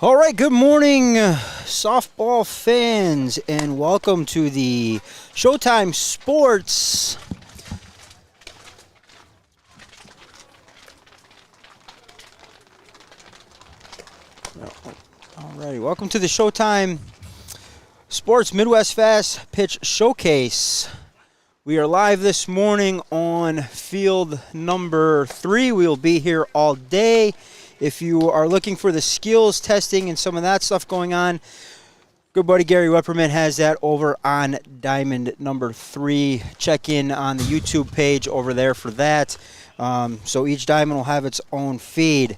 All right, good morning, softball fans, and welcome to the Showtime Sports. All righty, welcome to the Showtime Sports Midwest Fast Pitch Showcase. We are live this morning on field number 3. We will be here all day. If you are looking for the skills testing and some of that stuff going on, good buddy Gary Wepperman has that over on diamond number 3. Check in on the YouTube page over there for that. So each diamond will have its own feed.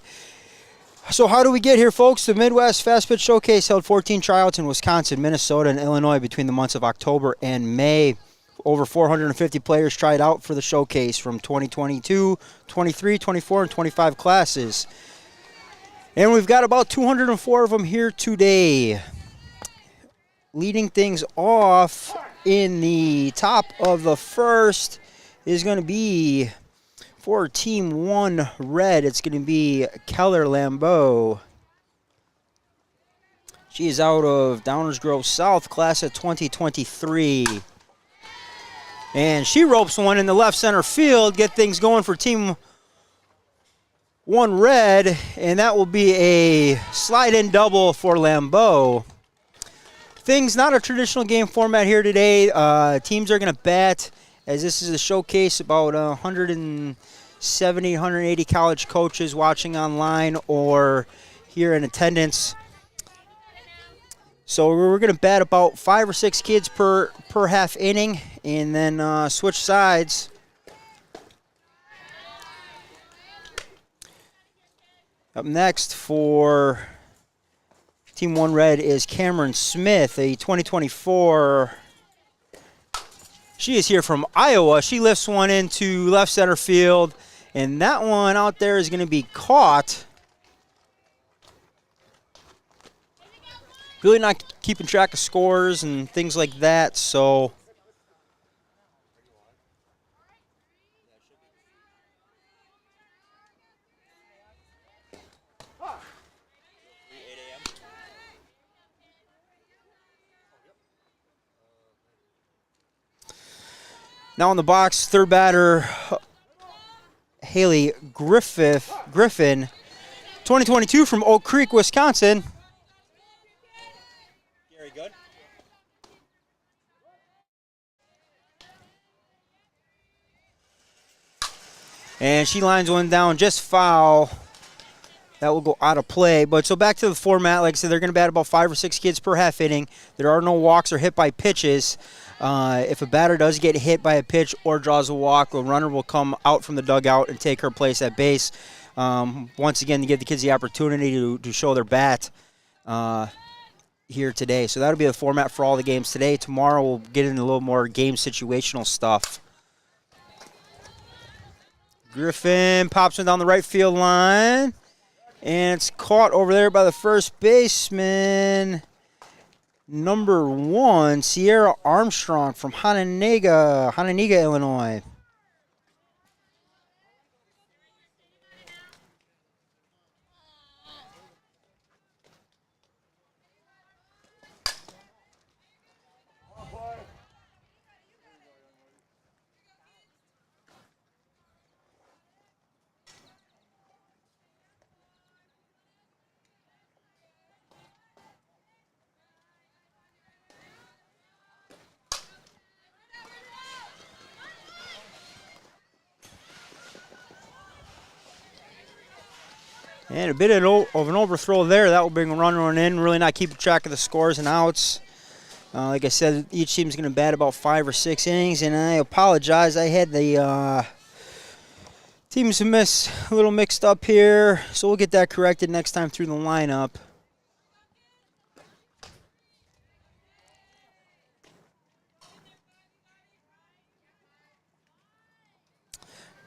So how do we get here, folks? The Midwest Fast Pitch Showcase held 14 tryouts in Wisconsin, Minnesota, and Illinois between the months of October and May. Over 450 players tried out for the showcase from 2022, 23, 24, and 25 classes. And we've got about 204 of them here today. Leading things off in the top of the first is going to be for Team 1 Red. It's going to be Keller Lambeau. She is out of Downers Grove South, class of 2023. And she ropes one in the left center field, get things going for Team 1 Red, and that will be a slide-in double for Lambeau. Things not a traditional game format here today. Teams are going to bat, as this is a showcase, about 170, 180 college coaches watching online or here in attendance. So we're going to bat about 5 or 6 kids per half inning, and then switch sides. Up next for Team 1 Red is Cameron Smith, a 2024. She is here from Iowa. She lifts one into left center field, and that one out there is going to be caught. Really not keeping track of scores and things like that, so now in the box, third batter, Haley Griffin, 2022 from Oak Creek, Wisconsin. Very good. And she lines one down just foul. That will go out of play. But so back to the format, like I said, they're going to bat about 5 or 6 kids per half inning. There are no walks or hit by pitches. If a batter does get hit by a pitch or draws a walk, a runner will come out from the dugout and take her place at base. Once again, to give the kids the opportunity to show their bat here today. So that'll be the format for all the games today. Tomorrow we'll get into a little more game situational stuff. Griffin pops one down the right field line. And it's caught over there by the first baseman, number 1, Sierra Armstrong from Hononegah, Illinois. And a bit of an overthrow there. That will bring a runner in, really not keeping track of the scores and outs. Like I said, each team's going to bat about 5 or 6 innings, and I apologize. I had the teams a little mixed up here, so we'll get that corrected next time through the lineup.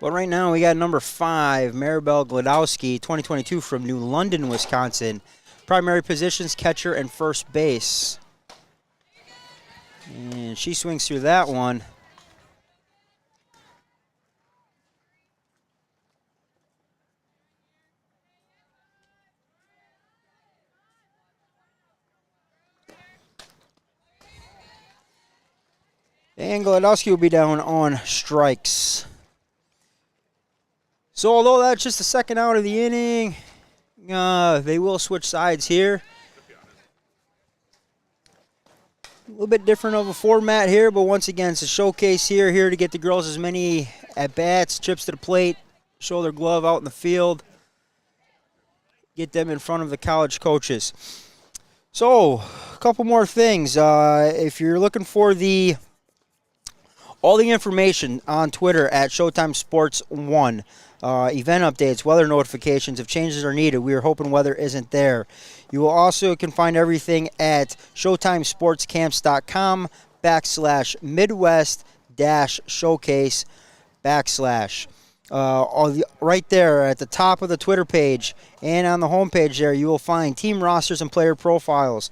But right now we got number 5, Maribel Gladowski, 2022 from New London, Wisconsin. Primary positions, catcher and first base. And she swings through that one. And Gladowski will be down on strikes. So although that's just the second out of the inning, they will switch sides here. A little bit different of a format here, but once again, it's a showcase here to get the girls as many at-bats, trips to the plate, show their glove out in the field, get them in front of the college coaches. So, a couple more things. If you're looking for all the information on Twitter at Showtime Sports 1, event updates, weather notifications, if changes are needed, we are hoping weather isn't there. You will also can find everything at ShowtimeSportsCamps.com/Midwest-Showcase/ right there at the top of the Twitter page and on the homepage there, you will find team rosters and player profiles,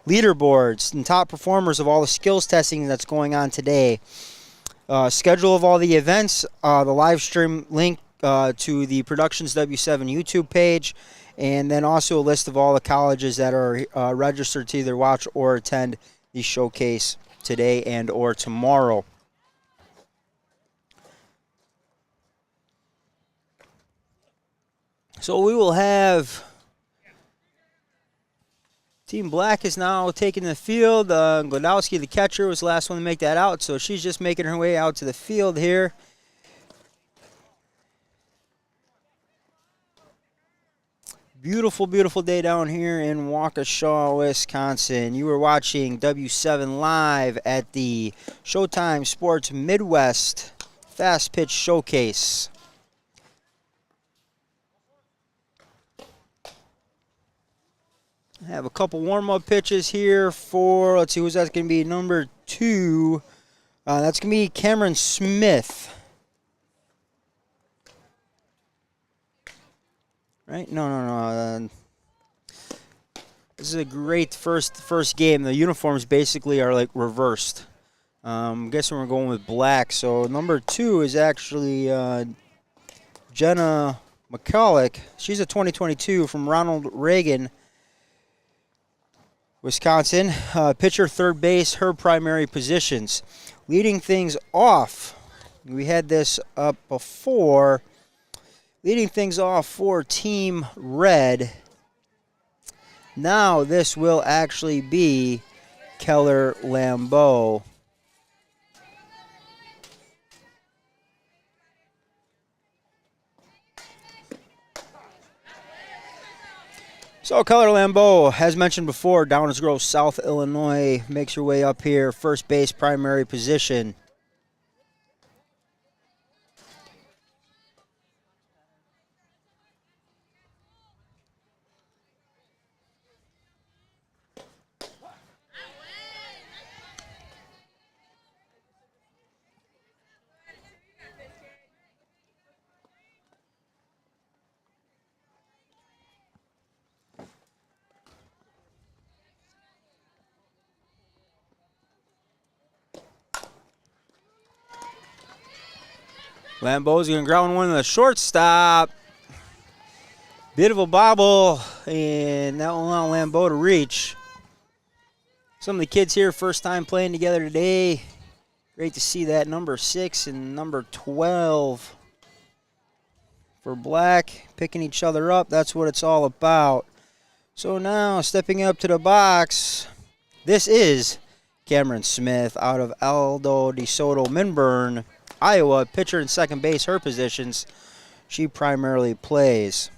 leaderboards, and top performers of all the skills testing that's going on today. Schedule of all the events, the live stream link to the Productions W7 YouTube page, and then also a list of all the colleges that are registered to either watch or attend the showcase today and or tomorrow. So we will have Team Black is now taking the field. Gladowski, the catcher, was the last one to make that out, so she's just making her way out to the field here. Beautiful, beautiful day down here in Waukesha, Wisconsin. You were watching W7 live at the Showtime Sports Midwest Fast Pitch Showcase. I have a couple warm-up pitches here for, let's see, who's that's going to be, number 2. That's going to be Cameron Smith. Right? No. This is a great first game. The uniforms basically are like reversed. I'm guessing we're going with black. So number 2 is actually Jenna McCulloch. She's a 2022 from Ronald Reagan, Wisconsin. Pitcher, third base, her primary positions. Leading things off, we had this up before. Leading things off for Team Red. Now this will actually be Keller Lambeau. So Keller Lambeau, as mentioned before, Downers Grove, South Illinois, makes her way up here, first base primary position. Lambeau's going to ground one to the shortstop. Bit of a bobble, and that will allow Lambeau to reach. Some of the kids here, first time playing together today. Great to see that. Number 6 and number 12 for Black, picking each other up. That's what it's all about. So now, stepping up to the box, this is Cameron Smith out of Aldo DeSoto Minburn, Iowa, pitcher and second base, her positions. She primarily plays.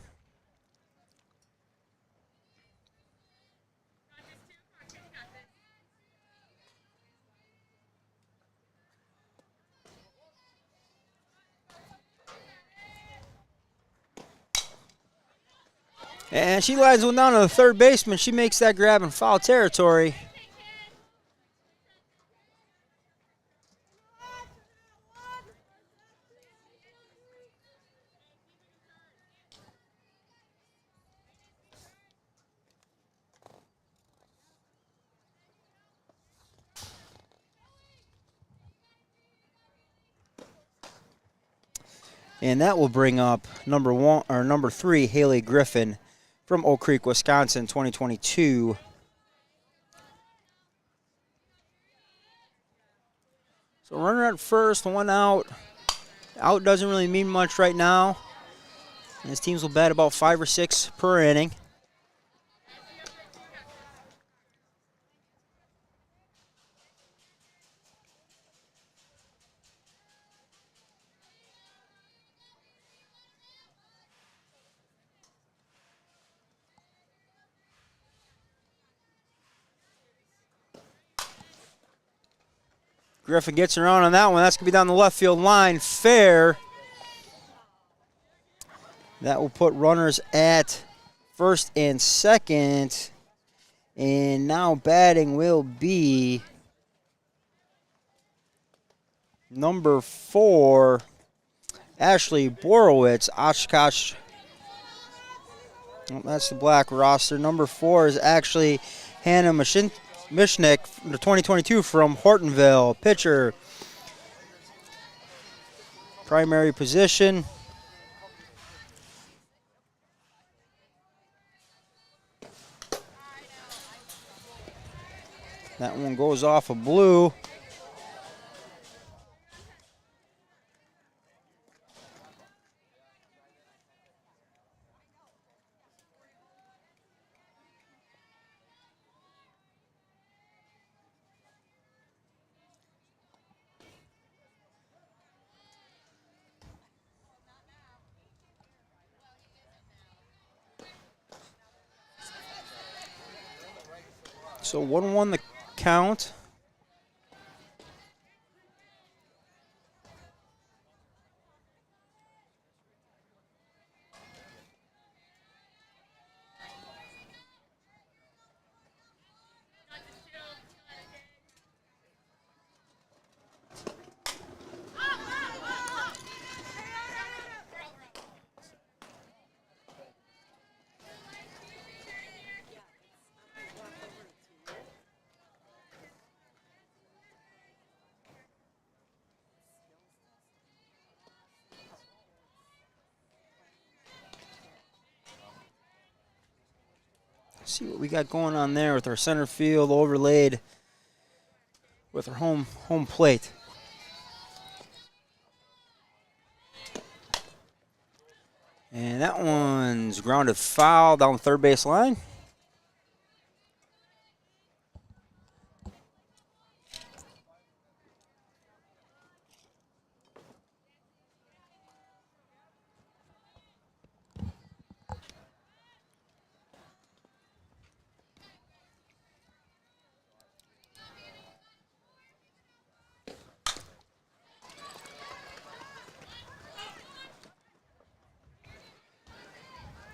And she lines one down to the third baseman. She makes that grab in foul territory. And that will bring up number 3, Haley Griffin from Oak Creek, Wisconsin, 2022. So runner at first, one out. Out doesn't really mean much right now. And his teams will bat about 5 or 6 per inning. Griffin gets around on that one. That's going to be down the left field line. Fair. That will put runners at first and second. And now batting will be number 4, Ashley Borowitz. Oshkosh. Oh, that's the black roster. Number 4 is actually Hannah Mishnik, the 2022 from Hortonville. Pitcher. Primary position. That one goes off of blue. So 1-1 the count. See what we got going on there with our center field overlaid with our home plate. And that one's grounded foul down the third base line.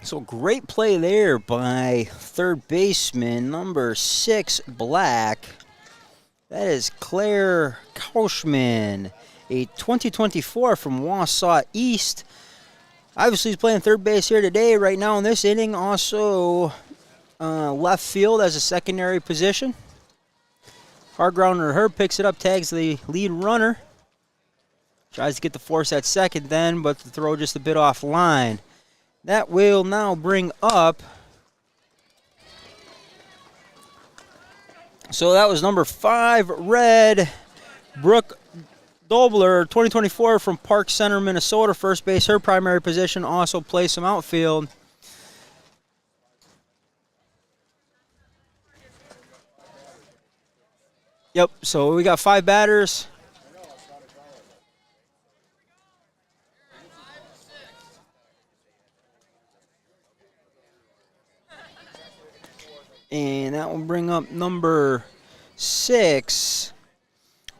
So great play there by third baseman, number 6, Black. That is Claire Kauschman, a 2024 from Wausau East. Obviously, he's playing third base here today. Right now in this inning, also left field as a secondary position. Hard grounder to her, picks it up, tags the lead runner. Tries to get the force at second then, but the throw just a bit off line. That will now bring up, so that was number 5, Red, Brooke Dobler, 2024 from Park Center, Minnesota, first base, her primary position, also plays some outfield. Yep, so we got 5 batters. And that will bring up number 6,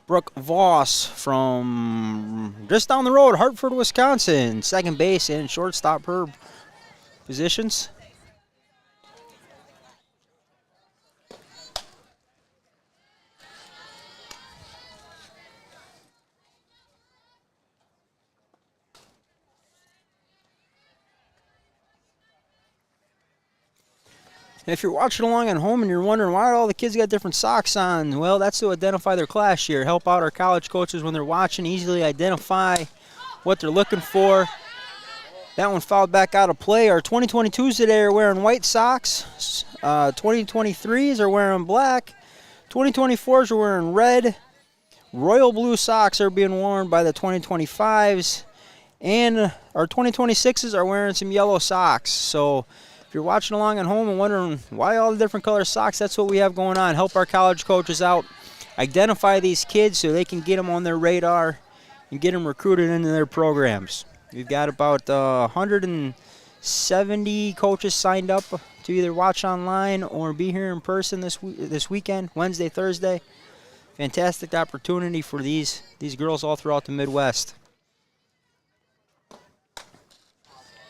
Brooke Voss from just down the road, Hartford, Wisconsin. Second base and shortstop her positions. If you're watching along at home and you're wondering why all the kids got different socks on, well, that's to identify their class year. Help out our college coaches when they're watching, easily identify what they're looking for. That one fouled back out of play. Our 2022s today are wearing white socks. 2023s are wearing black. 2024s are wearing red Royal blue socks are being worn by the 2025s, and our 2026s are wearing some yellow socks. So if you're watching along at home and wondering why all the different color socks, that's what we have going on. Help our college coaches out, identify these kids so they can get them on their radar and get them recruited into their programs. We've got about 170 coaches signed up to either watch online or be here in person this weekend, Wednesday, Thursday. Fantastic opportunity for these girls all throughout the Midwest.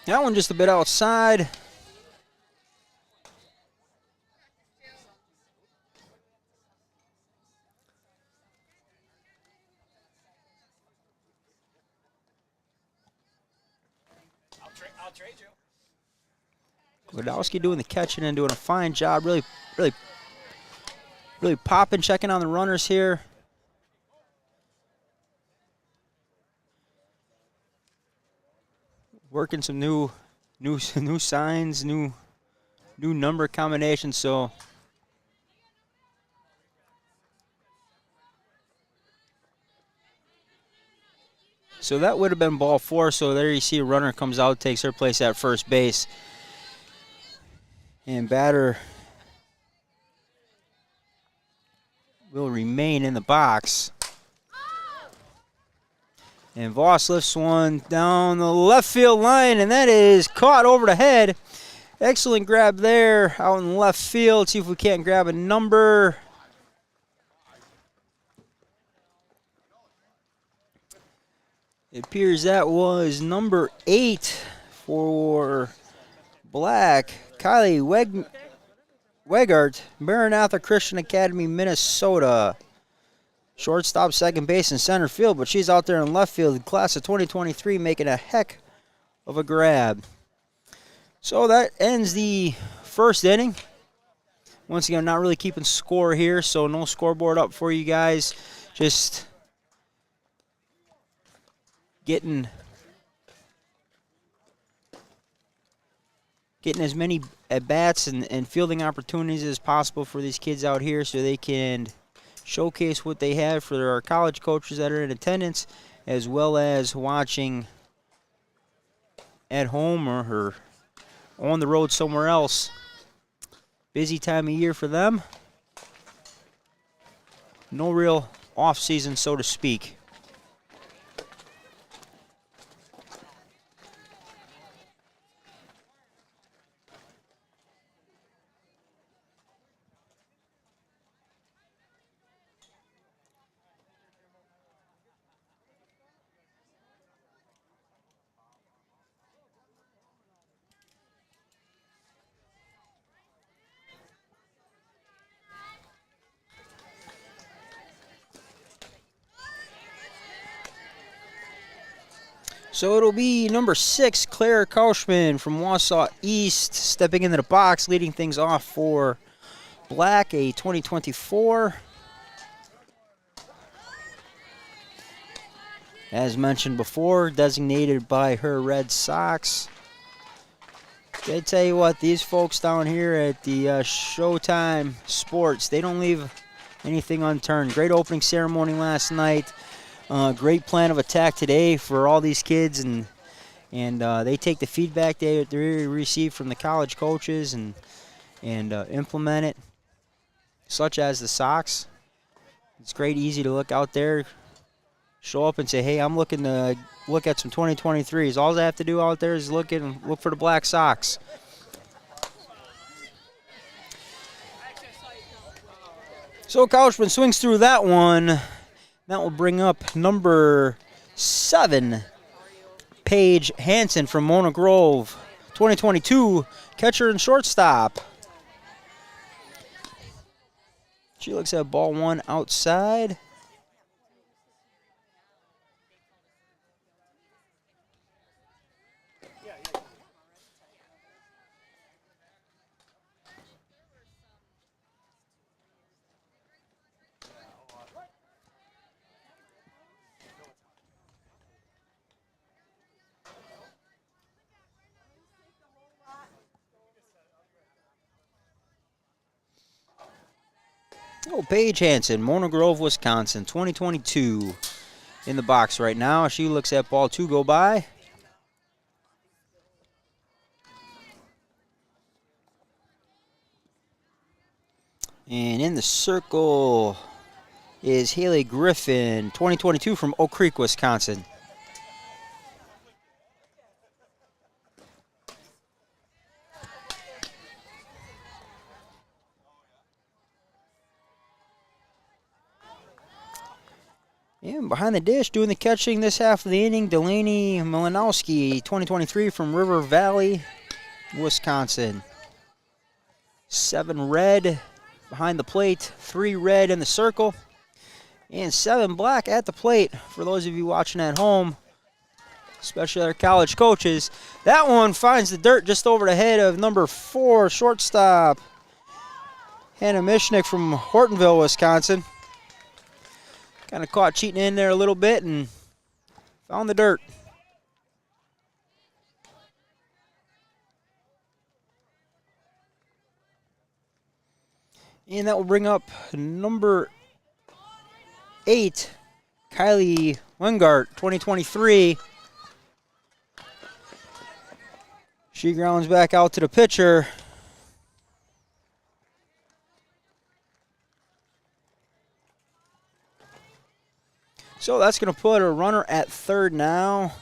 That one just a bit outside. I'll trade you. Godowski doing the catching and doing a fine job. Really popping, checking on the runners here. Working some new signs, new number combinations. So that would have been ball 4. So there you see a runner comes out, takes her place at first base. And batter will remain in the box. And Voss lifts one down the left field line, and that is caught over the head. Excellent grab there out in left field. See if we can't grab a number. It appears that was number 8 for Black. Kylie Wegart, Maranatha Christian Academy, Minnesota. Shortstop, second base, and center field, but she's out there in left field. Class of 2023 making a heck of a grab. So that ends the first inning. Once again, not really keeping score here, so no scoreboard up for you guys. Just getting as many at-bats and fielding opportunities as possible for these kids out here so they can showcase what they have for our college coaches that are in attendance, as well as watching at home or on the road somewhere else. Busy time of year for them. No real off-season, so to speak. So it'll be number 6, Claire Kauschman from Wausau East, stepping into the box, leading things off for Black, a 2024. As mentioned before, designated by her Red Sox. I tell you what, these folks down here at the Showtime Sports, they don't leave anything unturned. Great opening ceremony last night. Great plan of attack today for all these kids, and they take the feedback they receive from the college coaches and implement it, such as the socks. It's great, easy to look out there, show up and say, hey, I'm looking to look at some 2023s. All I have to do out there is look for the black socks. So Kauschman swings through that one. That will bring up number 7, Paige Hansen from Mona Grove, 2022, catcher and shortstop. She looks at ball 1 outside. Oh, Paige Hansen, Mona Grove, Wisconsin, 2022. In the box right now. She looks at ball 2 go by. And in the circle is Haley Griffin, 2022 from Oak Creek, Wisconsin. And behind the dish, doing the catching this half of the inning, Delaney Malinowski, 2023 from River Valley, Wisconsin. 7 red behind the plate, 3 red in the circle, and 7 black at the plate for those of you watching at home, especially our college coaches. That one finds the dirt just over the head of number 4 shortstop, Hannah Mishnick from Hortonville, Wisconsin. Kind of caught cheating in there a little bit and found the dirt. And that will bring up number 8, Kylie Wingart, 2023. She grounds back out to the pitcher. So that's going to put a runner at third now.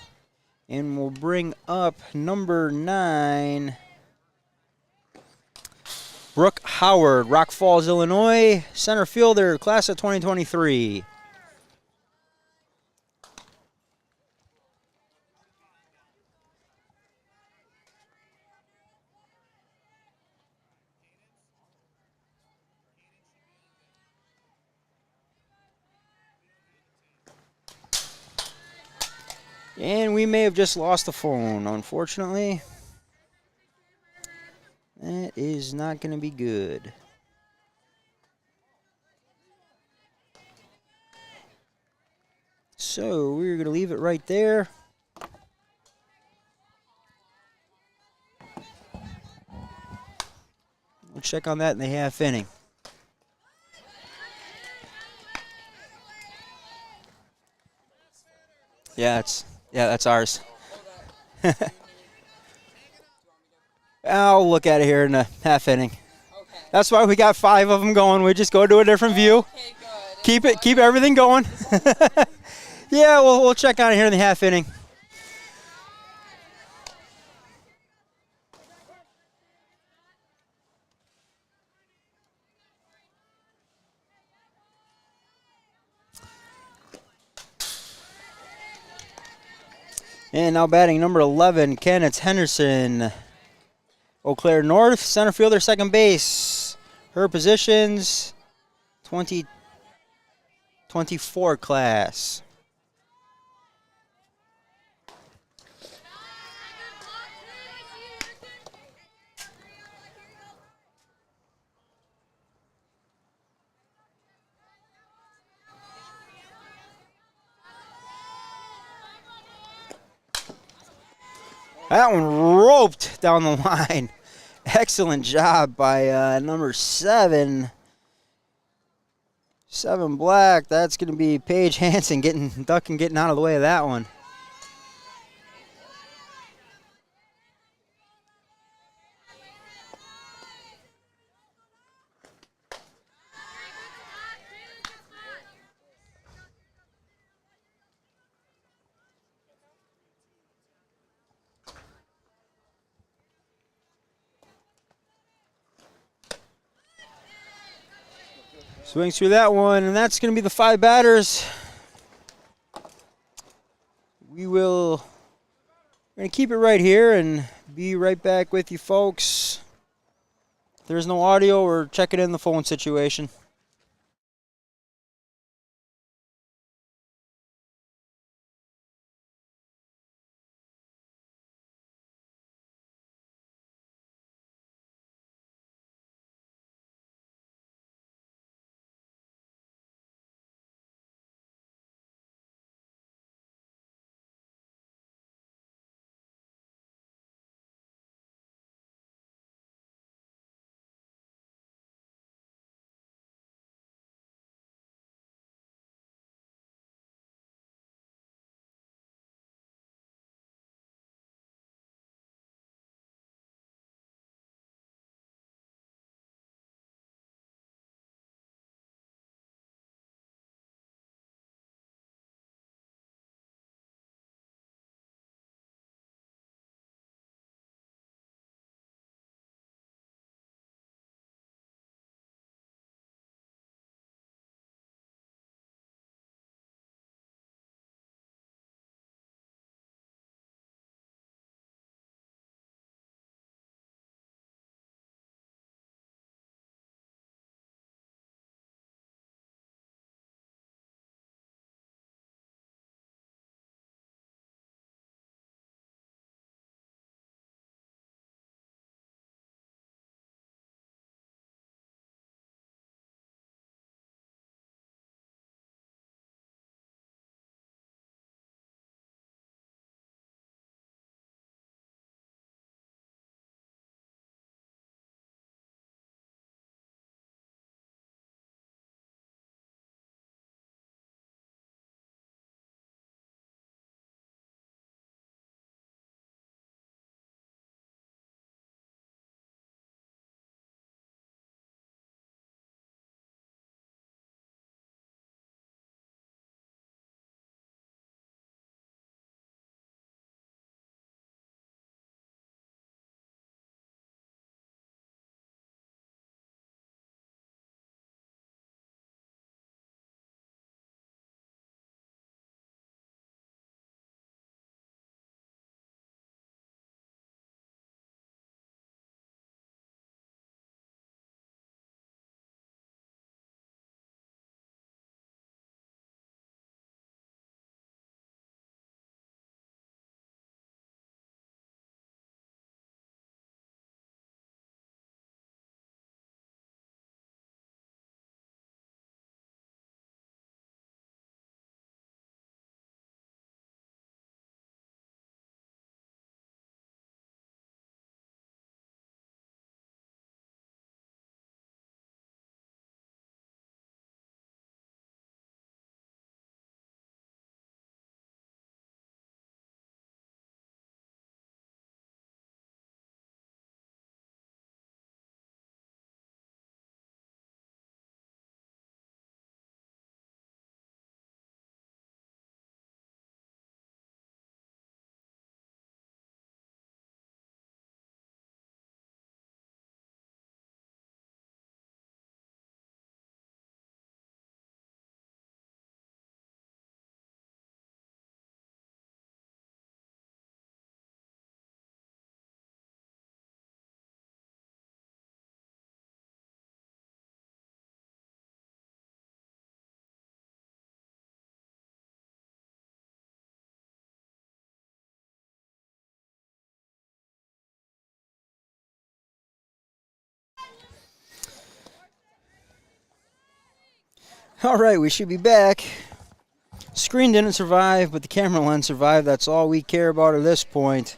And we'll bring up number 9, Brooke Howard, Rock Falls, Illinois, center fielder, class of 2023. And we may have just lost the phone, unfortunately. That is not going to be good. So we're going to leave it right there. We'll check on that in the half inning. Yeah, that's ours. I'll look at it here in the half inning. Okay. That's why we got 5 of them going. We just go to a different view. Okay, good. Keep everything going. Yeah, we'll check on it here in the half inning. And now batting number 11, Kenneth Henderson. Eau Claire North, center fielder, second base. Her positions, 2024 class. That one roped down the line. Excellent job by number 7. 7 black. That's going to be Paige Hansen getting out of the way of that one. Swings through that one, and that's going to be the 5 batters. We're going to keep it right here and be right back with you folks. If there's no audio, we're checking in the phone situation. All right, we should be back. Screen didn't survive, but the camera lens survived. That's all we care about at this point.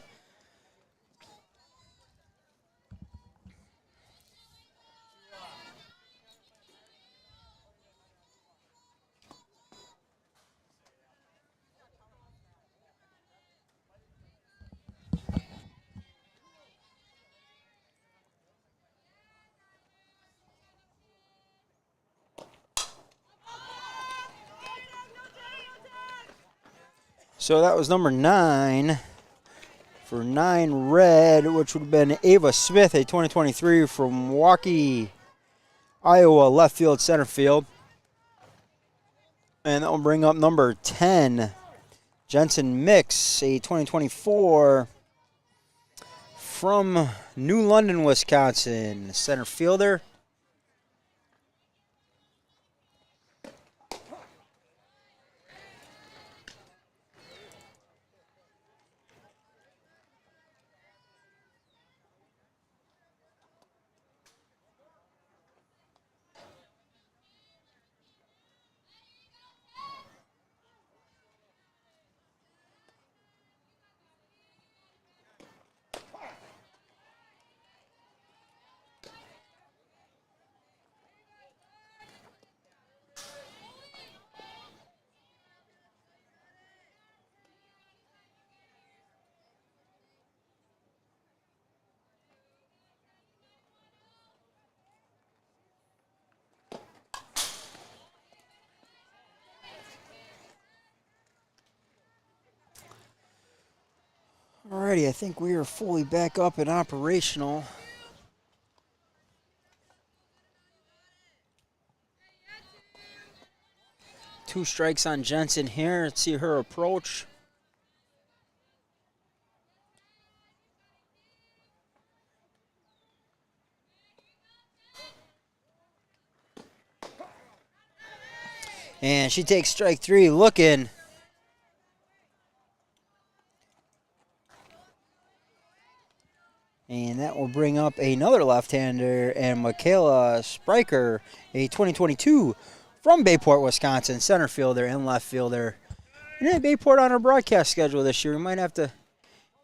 So that was number 9 for 9 red, which would have been Ava Smith, a 2023 from Milwaukee, Iowa, left field, center field. And that will bring up number 10, Jensen Mix, a 2024 from New London, Wisconsin, center fielder. Alrighty, I think we are fully back up and operational. Two strikes on Jensen here. Let's see her approach. And she takes strike 3, looking. And that will bring up another left-hander, and Michaela Spriker, a 2022 from Bayport, Wisconsin, center fielder and left fielder. And then Bayport on our broadcast schedule this year. We might have to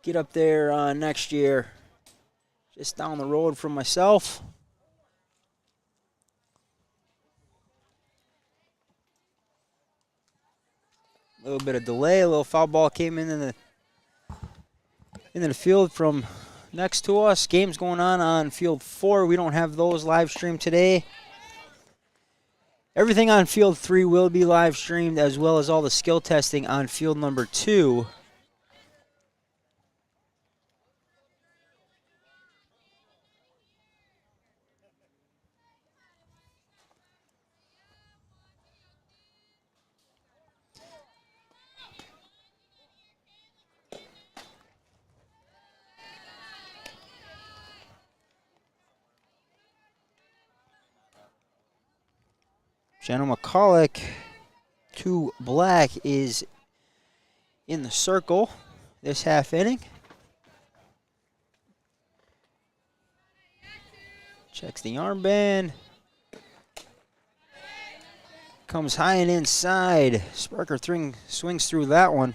get up there next year, just down the road from myself. A little bit of delay, a little foul ball came into the field from next to us. Game's going on field 4. We don't have those live streamed today. Everything on field 3 will be live streamed, as well as all the skill testing on field number 2. Jenna McCulloch to Black is in the circle this half inning. Checks the armband. Comes high and inside. Sparker swings through that one.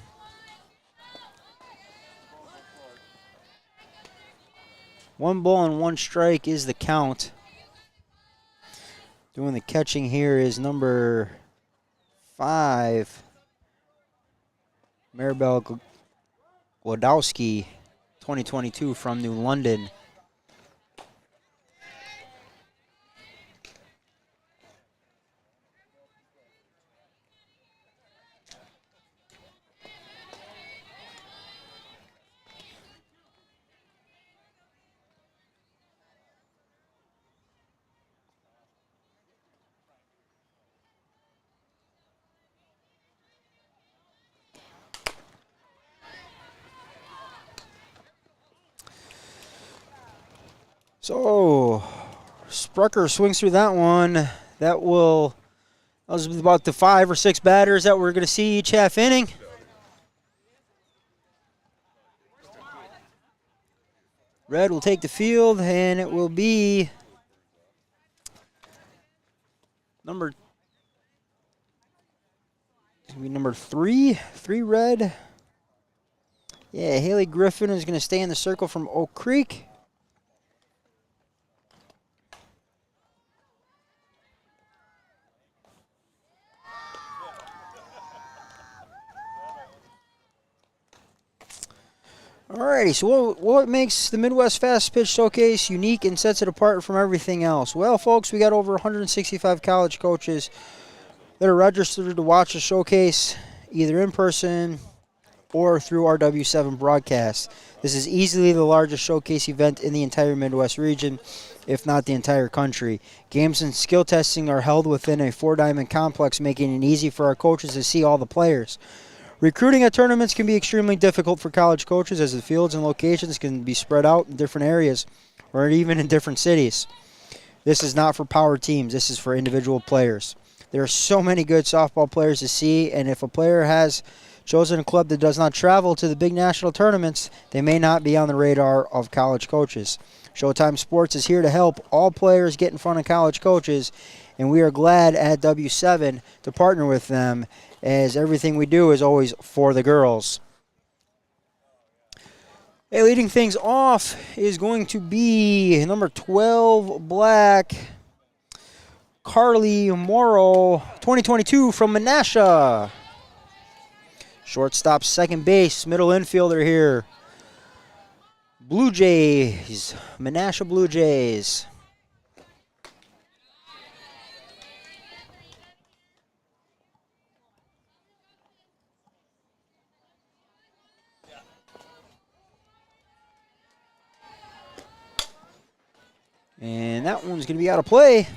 One ball and one strike is the count. Doing the catching here is number 5, Maribel Wodowski, 2022 from New London. So, Sprucker swings through that one. That was about the 5 or 6 batters that we're going to see each half inning. Red will take the field, and it will be number number 3, 3 red. Yeah, Haley Griffin is going to stay in the circle from Oak Creek. Alrighty, so what makes the Midwest Fast Pitch Showcase unique and sets it apart from everything else? Well, folks, we got over 165 college coaches that are registered to watch the showcase either in person or through our W7 broadcast. This is easily the largest showcase event in the entire Midwest region, if not the entire country. Games and skill testing are held within a 4-diamond complex, making it easy for our coaches to see all the players. Recruiting at tournaments can be extremely difficult for college coaches as the fields and locations can be spread out in different areas or even in different cities. This is not for power teams. This is for individual players. There are so many good softball players to see, and if a player has chosen a club that does not travel to the big national tournaments, they may not be on the radar of college coaches. Showtime Sports is here to help all players get in front of college coaches, and we are glad at W7 to partner with them, as everything we do is always for the girls. Hey, leading things off is going to be number 12 black, Carly Morrow, 2022 from Menasha. Shortstop, second base, middle infielder here. Blue Jays, Menasha Blue Jays. And that one's going to be out of play.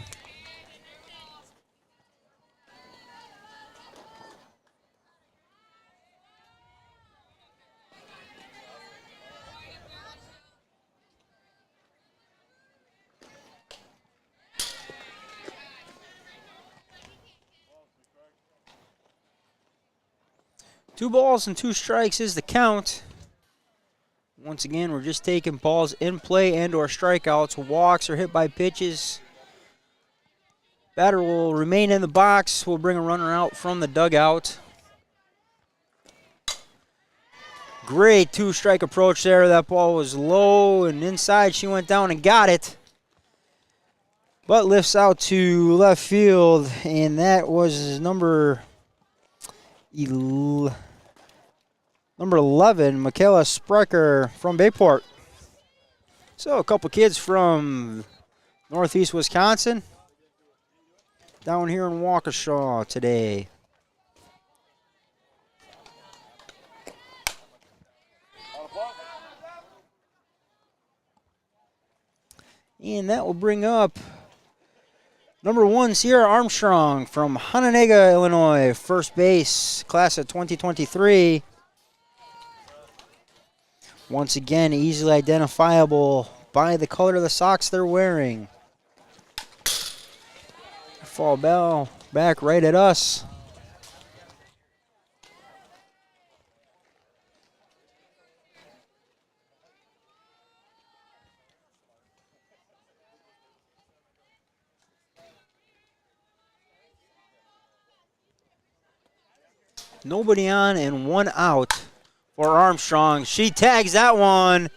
Two balls and 2 strikes is the count. Once again, we're just taking balls in play and or strikeouts. Walks or hit by pitches. Batter will remain in the box. We'll bring a runner out from the dugout. Great 2-strike approach there. That ball was low and inside. She went down and got it. But lifts out to left field, and that was number 11, Michaela Sprecher from Bayport. So a couple kids from northeast Wisconsin down here in Waukesha today. And that will bring up number 1, Sierra Armstrong from Hononegah, Illinois, first base, class of 2023. Once again, easily identifiable by the color of the socks they're wearing. Fall ball back right at us. Nobody on and 1 out for Armstrong. She tags that one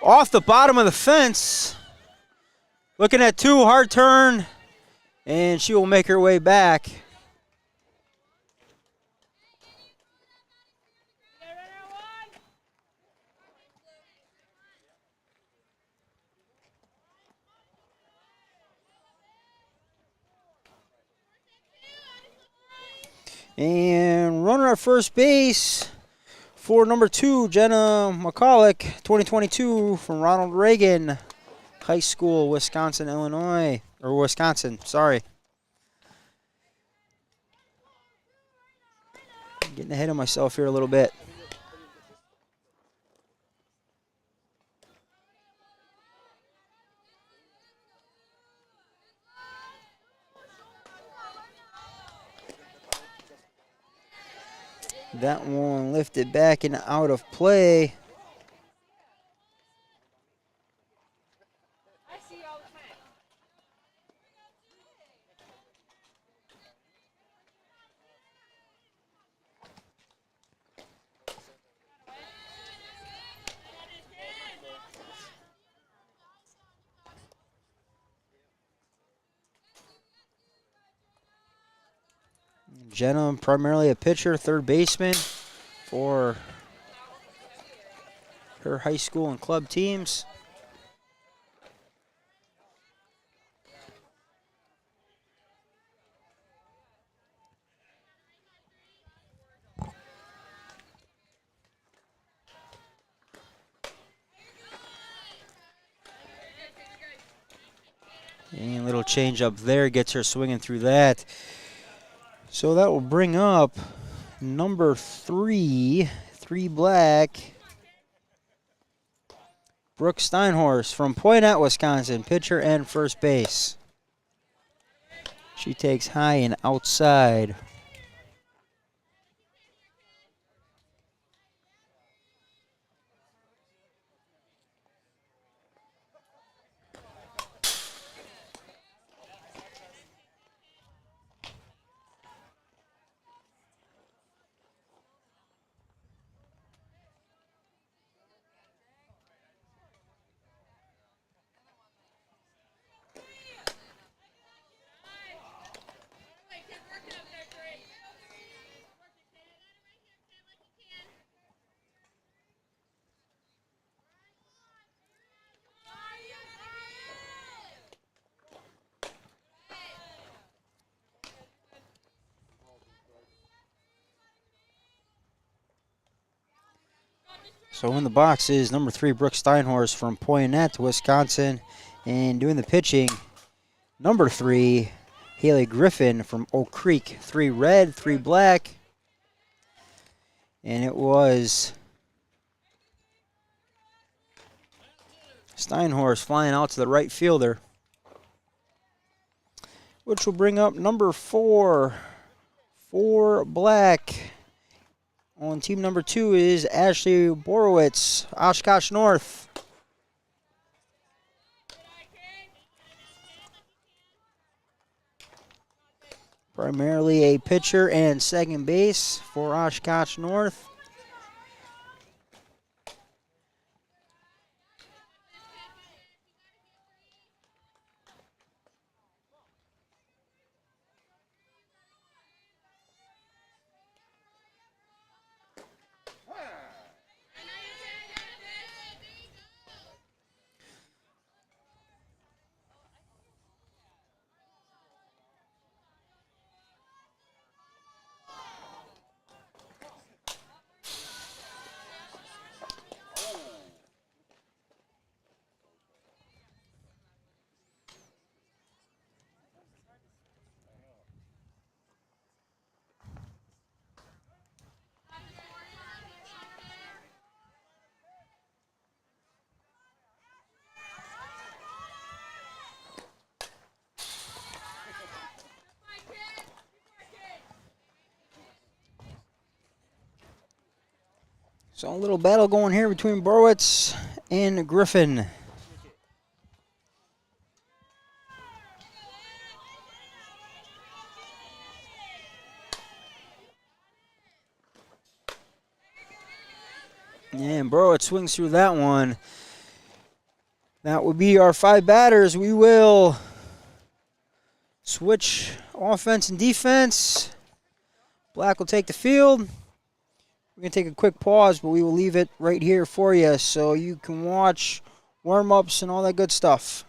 off the bottom of the fence. Looking at 2, hard turn, and she will make her way back. And runner at first base for number 2, Jenna McCulloch, 2022 from Ronald Reagan High School, Wisconsin, Illinois. Or Wisconsin, sorry. Getting ahead of myself here a little bit. That one lifted back and out of play. Jenna, primarily a pitcher, third baseman for her high school and club teams. And a little change up there gets her swinging through that. So that will bring up number 3 black, Brooke Steinhorst from Poynette, Wisconsin, pitcher and first base. She takes high and outside. So in the box is number 3, Brooke Steinhorst from Poynette, Wisconsin. And doing the pitching, number 3, Haley Griffin from Oak Creek. 3 red, 3 black. And it was Steinhorst flying out to the right fielder, which will bring up number 4 black. On team number 2 is Ashley Borowitz, Oshkosh North. Primarily a pitcher and second base for Oshkosh North. So a little battle going here between Borowitz and Griffin. And Borowitz swings through that one. That would be our 5 batters. We will switch offense and defense. Black will take the field. We're going to take a quick pause, but we will leave it right here for you so you can watch warm-ups and all that good stuff.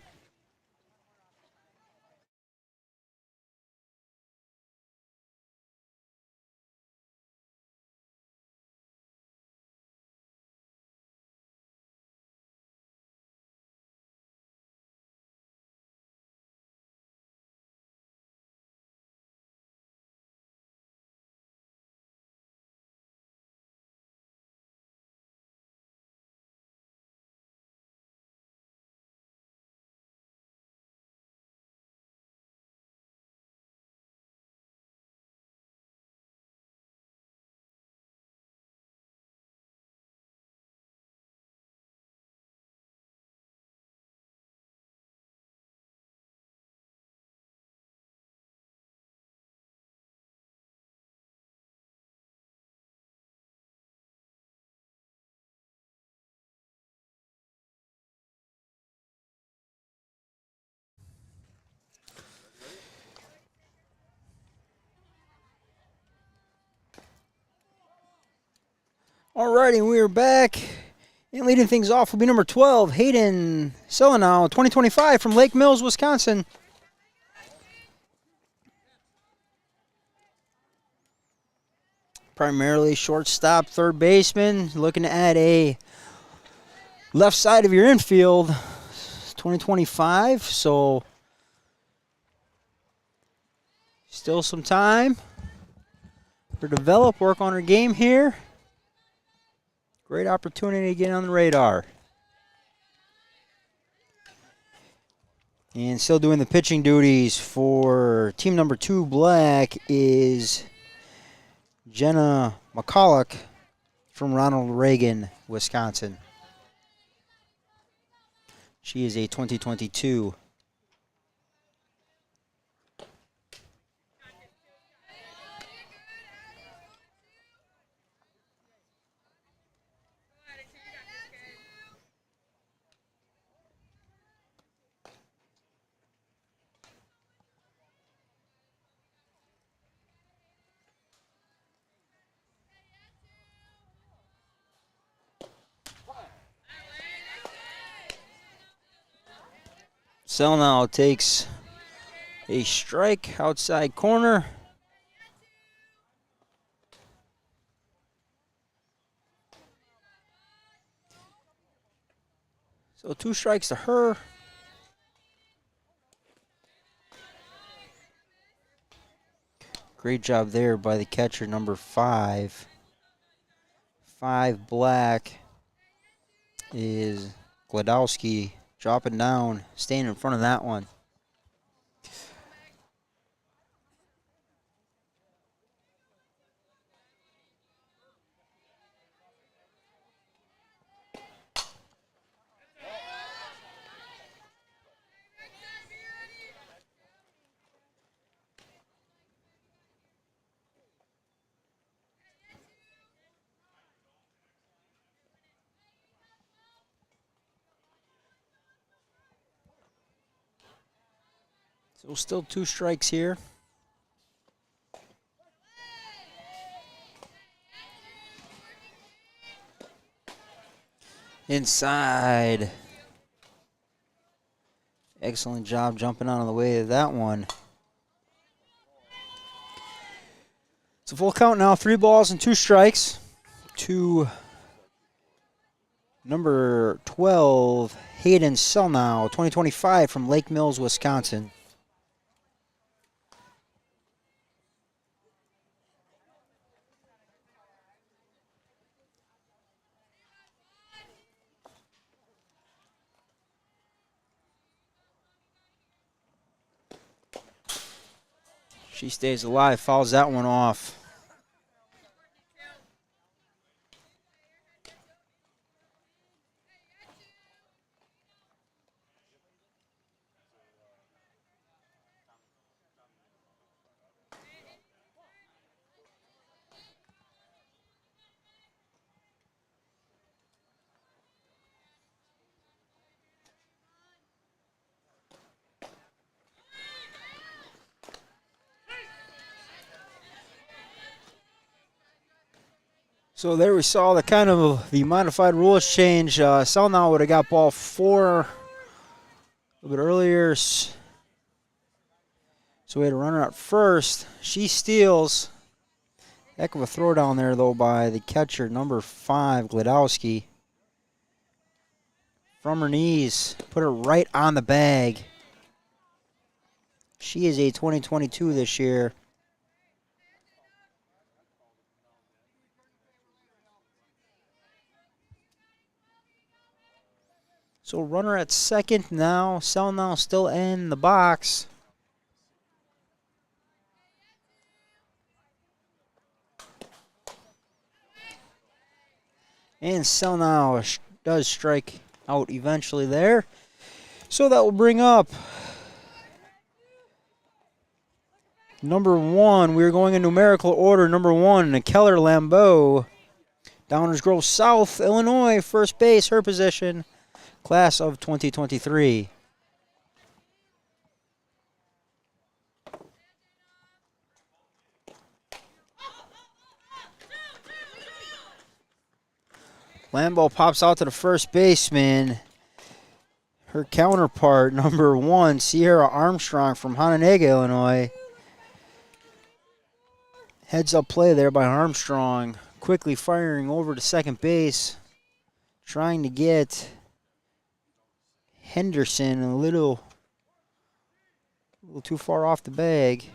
Alrighty, we are back. And leading things off will be number 12, Hayden Selenow, 2025 from Lake Mills, Wisconsin. Primarily shortstop, third baseman, looking to add a left side of your infield. 2025, so still some time for develop, work on her game here. Great opportunity to get on the radar. And still doing the pitching duties for team number 2, Black, is Jenna McCulloch from Ronald Reagan, Wisconsin. She is a 2022. Selnow takes a strike outside corner. So 2 strikes to her. Great job there by the catcher, number 5. 5 Black is Gladowski dropping down, staying in front of that one. So still 2 strikes here. Inside. Excellent job jumping out of the way of that one. It's a full count now, 3 balls and 2 strikes to number 12, Hayden Selnow, 2025 from Lake Mills, Wisconsin. She stays alive, fouls that one off. So there we saw the kind of the modified rules change. Selnow would have got ball 4 a little bit earlier. So we had a runner at first. She steals. Heck of a throw down there, though, by the catcher, number 5, Gladowski. From her knees, put her right on the bag. She is a 2022 this year. So runner at second now. Selnow still in the box. And Selnow does strike out eventually there. So that will bring up number 1. We're going in numerical order. Number 1, Keller Lambeau. Downers Grove South, Illinois, first base, her position. Class of 2023. Land ball pops out to the first baseman. Her counterpart, number 1, Sierra Armstrong from Hononegah, Illinois. Heads up play there by Armstrong. Quickly firing over to second base. Trying to get Henderson a little too far off the bag.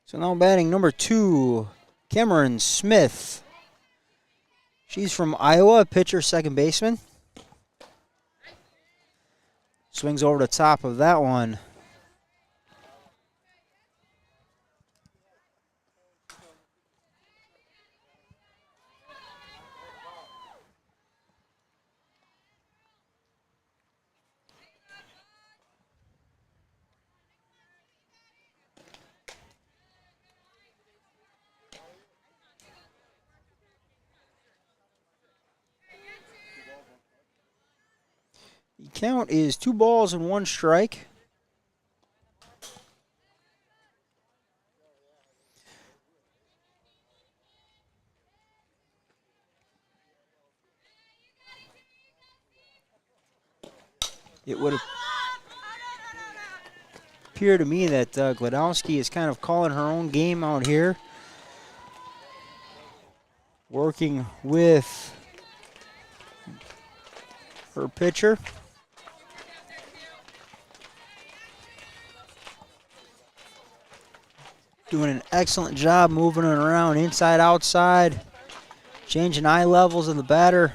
So now batting number 2, Cameron Smith. She's from Iowa, pitcher, second baseman. Swings over the top of that one. The count is 2 balls and 1 strike. It would appear to me that Gladowski is kind of calling her own game out here. Working with her pitcher. Doing an excellent job moving it around inside, outside. Changing eye levels of the batter.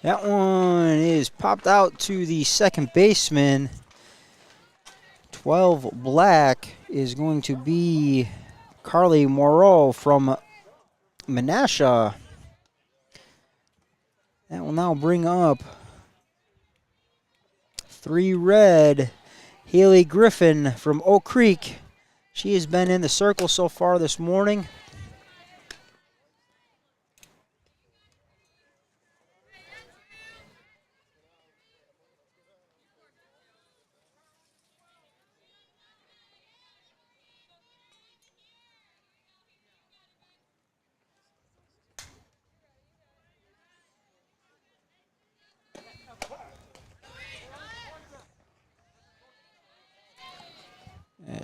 That one is popped out to the second baseman. 12 black is going to be Carly Moreau from Menasha. That will now bring up 3 red, Haley Griffin from Oak Creek. She has been in the circle so far this morning.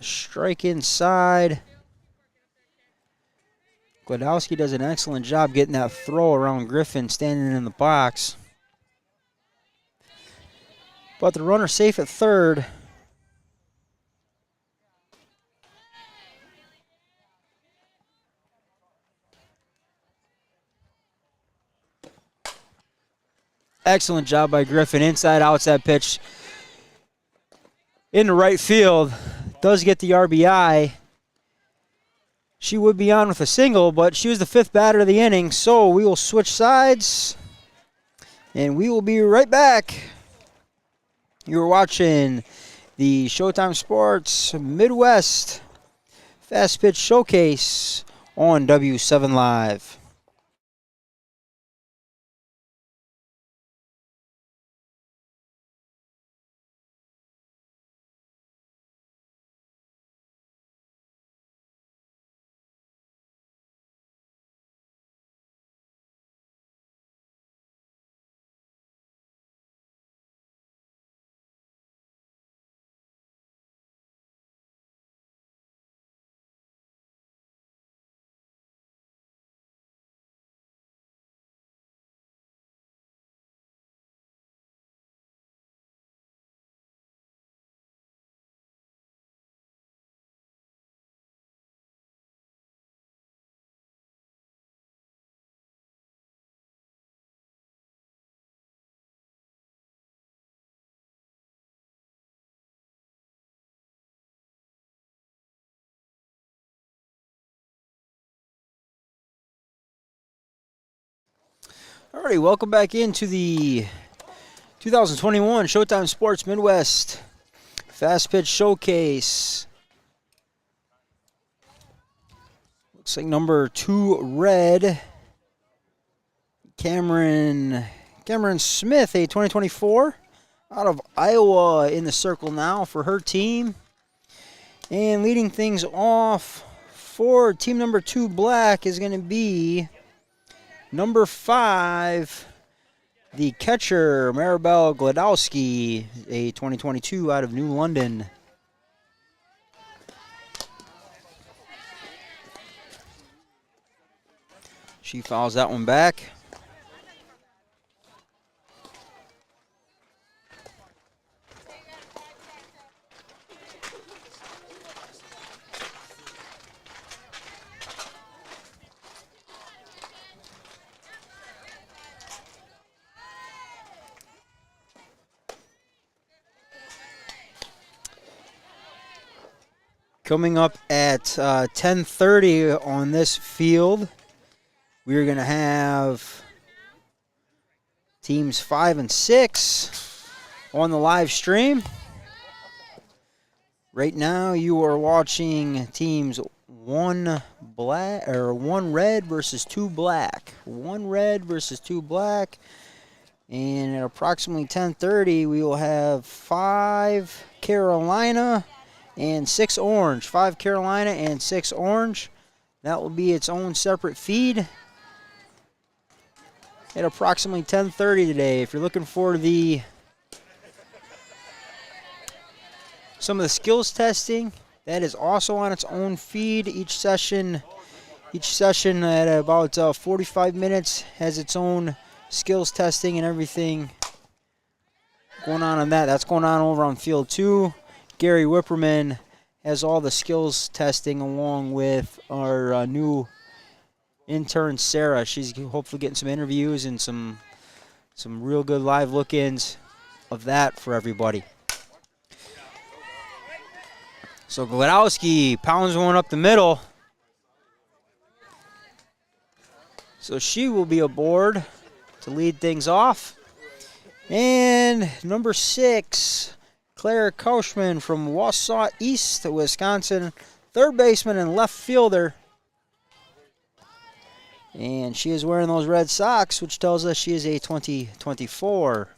Strike inside. Gladowski does an excellent job getting that throw around Griffin standing in the box. But the runner safe at third. Excellent job by Griffin. Inside, outside pitch into right field. Does get the RBI. She would be on with a single, but she was the 5th batter of the inning, so we will switch sides, and we will be right back. You're watching the Showtime Sports Midwest Fast Pitch Showcase on W7 Live. All right, welcome back into the 2021 Showtime Sports Midwest Fast pitch showcase. Looks like number 2 red. Cameron Smith, a 2024 out of Iowa in the circle now for her team. And leading things off for team number 2 black is going to be number 5, the catcher, Maribel Gladowski, a 2022 out of New London. She fouls that one back. Coming up at 10:30 on this field, we're going to have teams 5 and 6 on the live stream. Right now, you are watching teams 1 red versus 2 black. 1 red versus 2 black. And at approximately 10:30, we will have 5 Carolina and 6 orange. 5 Carolina and 6 orange. That will be its own separate feed at approximately 10:30 today. If you're looking for some of the skills testing, that is also on its own feed. Each session at about 45 minutes has its own skills testing and everything going on that. That's going on over on field 2. Gary Whipperman has all the skills testing along with our new intern Sarah. She's hopefully getting some interviews and some real good live look-ins of that for everybody. So Gladowski pounds one up the middle. So she will be aboard to lead things off. And number 6, Claire Kauschman from Wausau East, Wisconsin, third baseman and left fielder. And she is wearing those red socks, which tells us she is a 2024.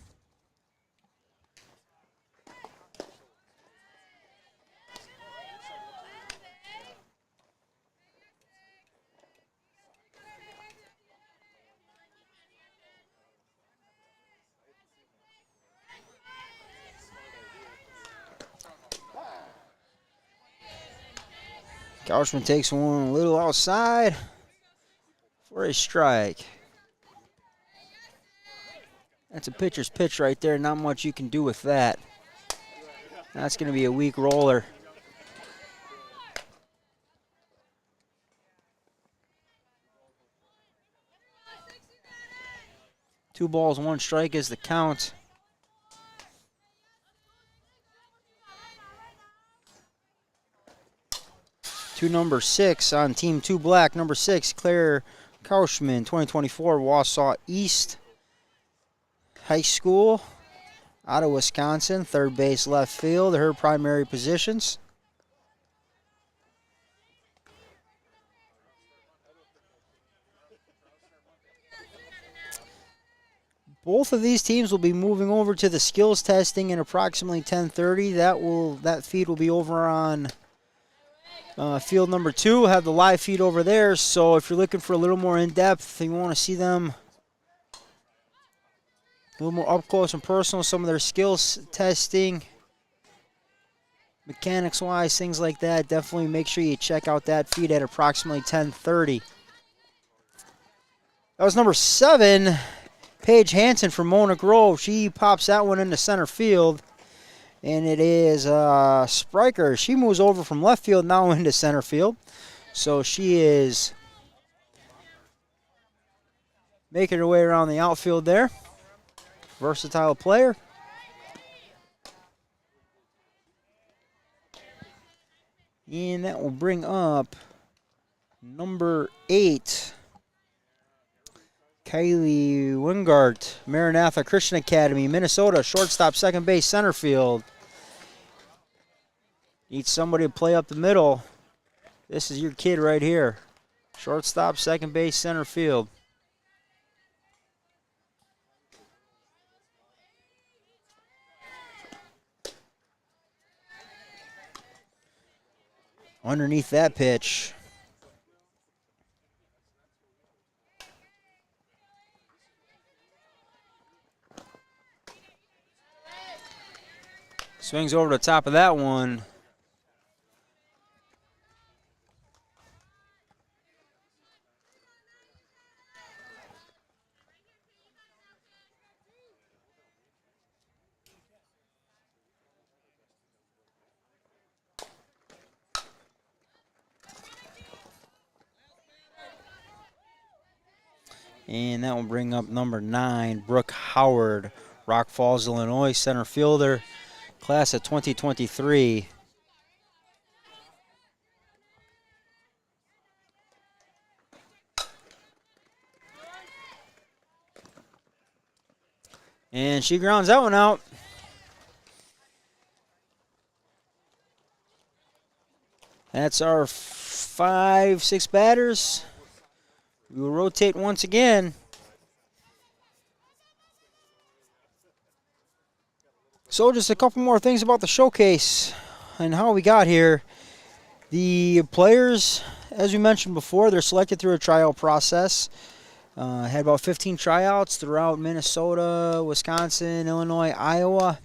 Kauschman takes one a little outside for a strike. That's a pitcher's pitch right there. Not much you can do with that. That's going to be a weak roller. Two balls, one strike is the count. To number 6 on team 2 black. Number 6, Claire Kauschman, 2024 Wausau East High School out of Wisconsin. Third base, left field, her primary positions. Both of these teams will be moving over to the skills testing in approximately 10:30. That feed will be over on field number 2. We'll have the live feed over there. So if you're looking for a little more in-depth, you want to see them a little more up close and personal, some of their skills testing, mechanics-wise, things like that, definitely make sure you check out that feed at approximately 10:30. That was number 7, Paige Hansen from Mona Grove. She pops that one into center field. And it is Spriker. She moves over from left field now into center field. So she is making her way around the outfield there. Versatile player. And that will bring up number 8, Kylie Wingart, Maranatha Christian Academy, Minnesota, shortstop, second base, center field. Need somebody to play up the middle. This is your kid right here. Shortstop, second base, center field. Underneath that pitch. Swings over the top of that one. And that will bring up number 9, Brooke Howard, Rock Falls, Illinois, center fielder, class of 2023. And she grounds that one out. That's our 5, 6 batters. We will rotate once again. So just a couple more things about the showcase and how we got here. The players, as we mentioned before, they're selected through a tryout process. Had about 15 tryouts throughout Minnesota, Wisconsin, Illinois, Iowa.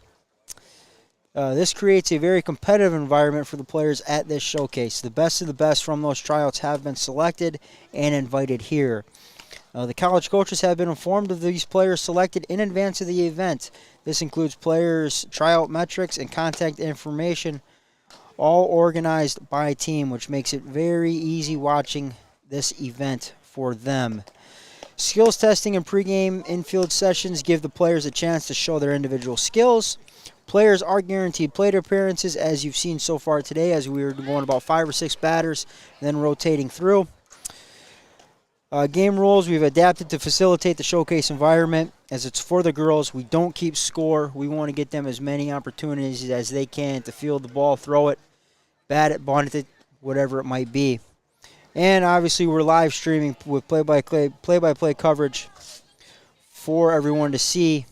This creates a very competitive environment for the players at this showcase. The best of the best from those tryouts have been selected and invited here. The college coaches have been informed of these players selected in advance of the event. This includes players' tryout metrics and contact information, all organized by team, which makes it very easy watching this event for them. Skills testing and pregame infield sessions give the players a chance to show their individual skills. Players are guaranteed plate appearances, as you've seen so far today, as we were going about 5 or 6 batters, then rotating through. Game rules we've adapted to facilitate the showcase environment. As it's for the girls, we don't keep score. We want to get them as many opportunities as they can to field the ball, throw it, bat it, bunt it, whatever it might be. And obviously we're live streaming with play-by-play coverage for everyone to see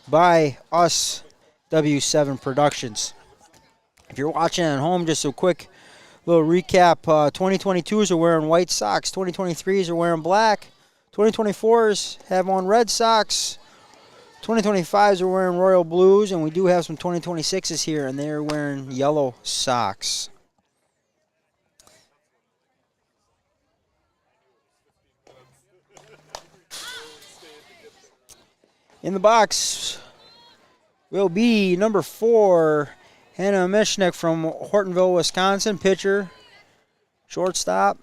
by us, W7 Productions. If you're watching at home, just a quick little recap. 2022s are wearing white socks. 2023s are wearing black. 2024s have on red socks. 2025s are wearing royal blues, and we do have some 2026s here, and they're wearing yellow socks. In the box will be number 4, Hannah Mishnick from Hortonville, Wisconsin, pitcher, shortstop.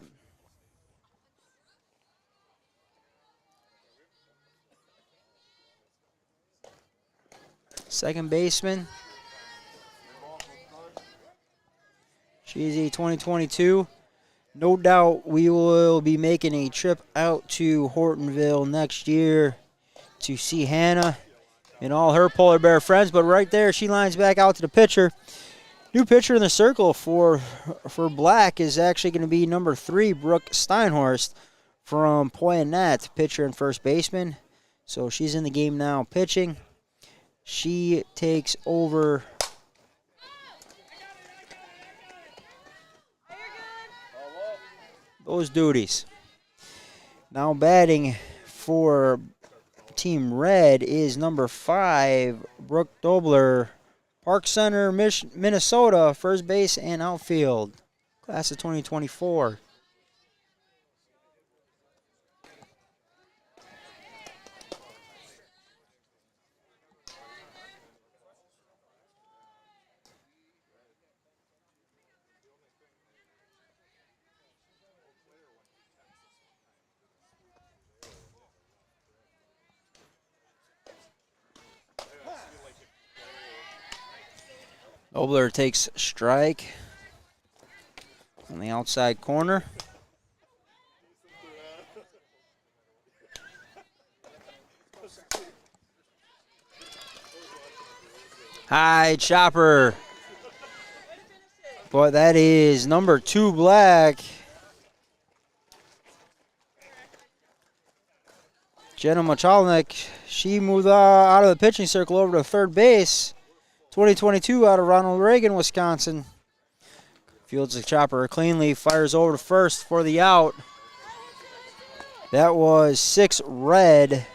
Second baseman. She's a 2022. No doubt we will be making a trip out to Hortonville next year to see Hannah and all her polar bear friends. But right there, she lines back out to the pitcher. New pitcher in the circle for Black is actually going to be number 3, Brooke Steinhorst from Poyanet, pitcher and first baseman. So she's in the game now pitching. She takes over those duties. Now batting for Team Red is number 5, Brooke Dobler, Park Center, Minnesota, first base and outfield, class of 2024. Dobler takes strike on the outside corner. High chopper. But that is number 2 black. Jenna Machalnik, she moved out of the pitching circle over to third base. 2022 out of Ronald Reagan, Wisconsin. Fields the chopper cleanly, fires over to first for the out. That was 6 red.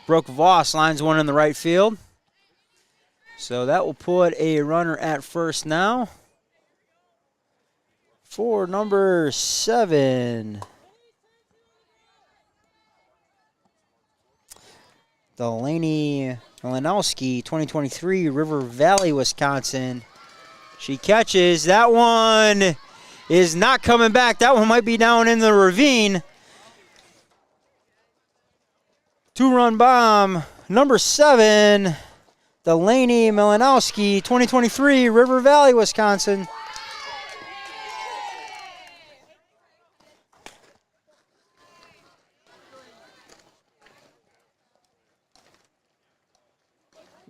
Brooke Voss lines one in the right field. So that will put a runner at first now for number 7. Delaney Malinowski, 2023, River Valley, Wisconsin. She catches. That one is not coming back. That one might be down in the ravine. 2-run bomb. Number 7, Delaney Malinowski, 2023, River Valley, Wisconsin.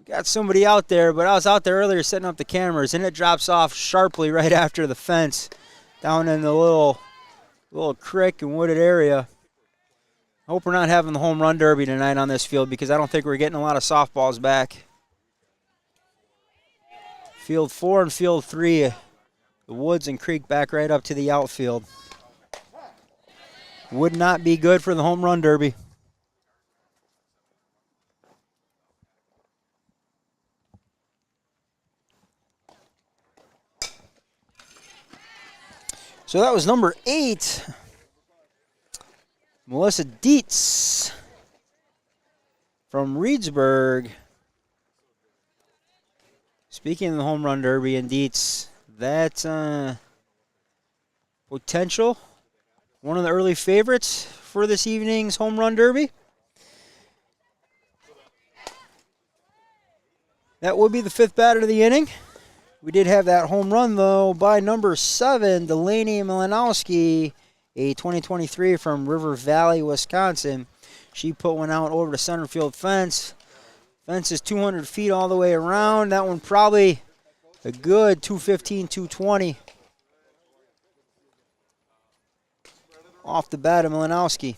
Got somebody out there, but I was out there earlier setting up the cameras, and it drops off sharply right after the fence down in the little creek and wooded area. I hope we're not having the home run derby tonight on this field because I don't think we're getting a lot of softballs back. Field 4 and field 3, the woods and creek back right up to the outfield. Would not be good for the home run derby. So that was number 8, Melissa Dietz from Reedsburg. Speaking of the home run derby and Dietz, that potential, one of the early favorites for this evening's home run derby. That will be the 5th batter of the inning. We did have that home run, though, by number 7, Delaney Malinowski, a 2023 from River Valley, Wisconsin. She put one out over the center field fence. Fence is 200 feet all the way around. That one probably a good 215, 220. Off the bat of Malinowski.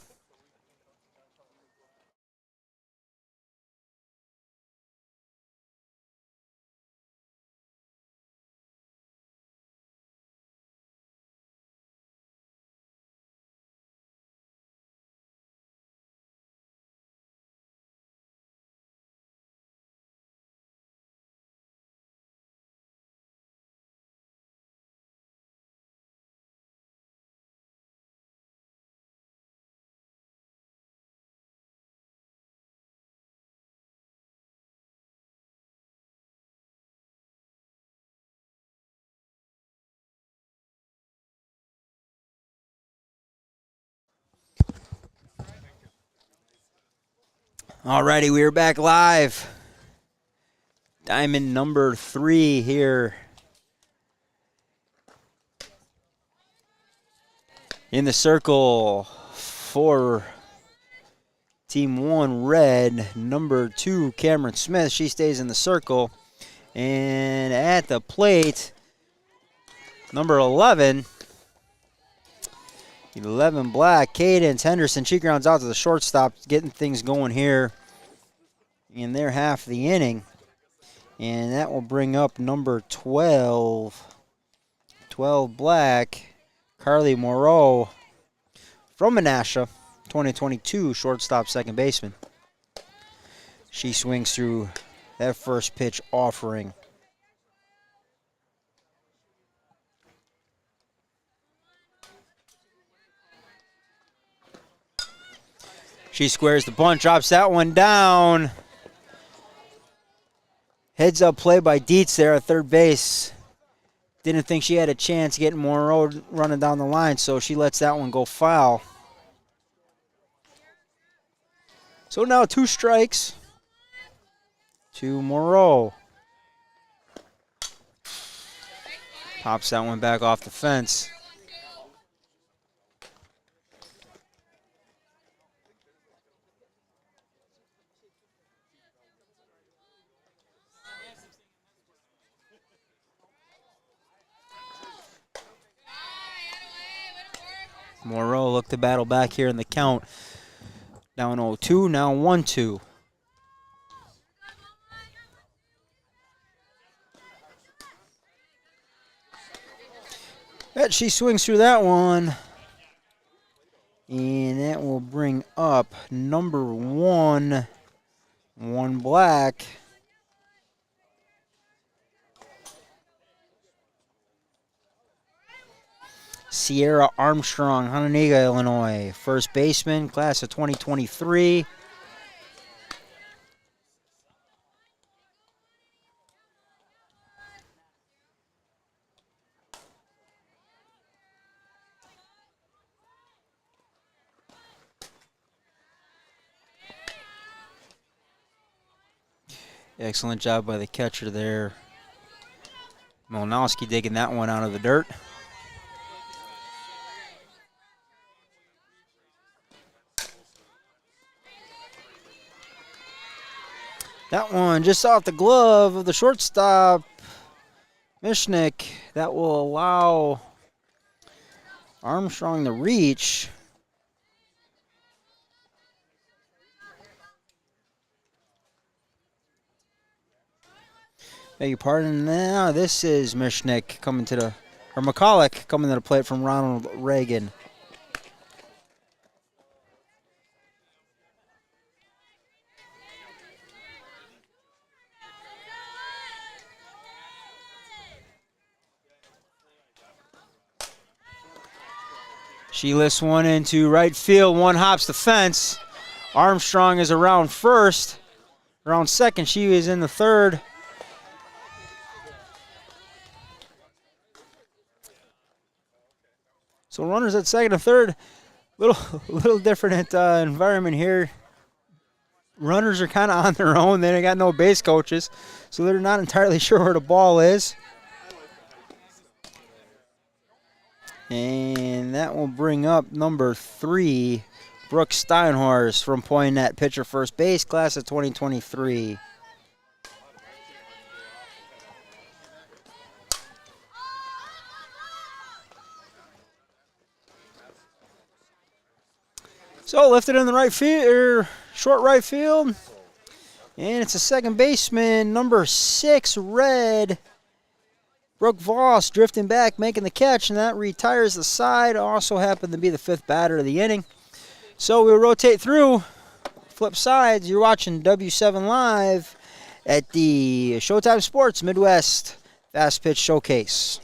Alrighty, we are back live. Diamond number 3 here. In the circle for Team 1, red, number 2, Cameron Smith. She stays in the circle. And at the plate, number 11 black, Cadence Henderson. She grounds out to the shortstop, getting things going here in their half of the inning. And that will bring up number 12 black, Carly Moreau from Menasha, 2022 shortstop, second baseman. She swings through that first pitch offering. She squares the bunt, drops that one down. Heads up play by Dietz there at third base. Didn't think she had a chance getting Moreau running down the line, so she lets that one go foul. So now 2 strikes to Moreau. Pops that one back off the fence. Moreau looked to battle back here in the count. Down 0-2, now 1-2. Bet she swings through that one. And that will bring up number 1, 1 black. Sierra Armstrong, Hononegah, Illinois. First baseman, class of 2023. Excellent job by the catcher there. Molnowski digging that one out of the dirt. That one just off the glove of the shortstop, Mishnik. That will allow Armstrong to reach. Beg your pardon. Now this is Mishnik coming to the, or McCulloch coming to the plate from Ronald Reagan. She lifts one into right field. One hops the fence. Armstrong is around first. Around second. She is in the third. So runners at second and third. Little different environment here. Runners are kind of on their own. They got no base coaches, so they're not entirely sure where the ball is. And that will bring up number 3, Brooke Steinhorst from Poinet, pitcher first base, class of 2023. So lifted in the right field, or short right field. And it's a second baseman, number 6, red. Brooke Voss drifting back, making the catch, and that retires the side. Also happened to be the 5th batter of the inning. So we'll rotate through, flip sides. You're watching W7 Live at the Showtime Sports Midwest Fast Pitch Showcase.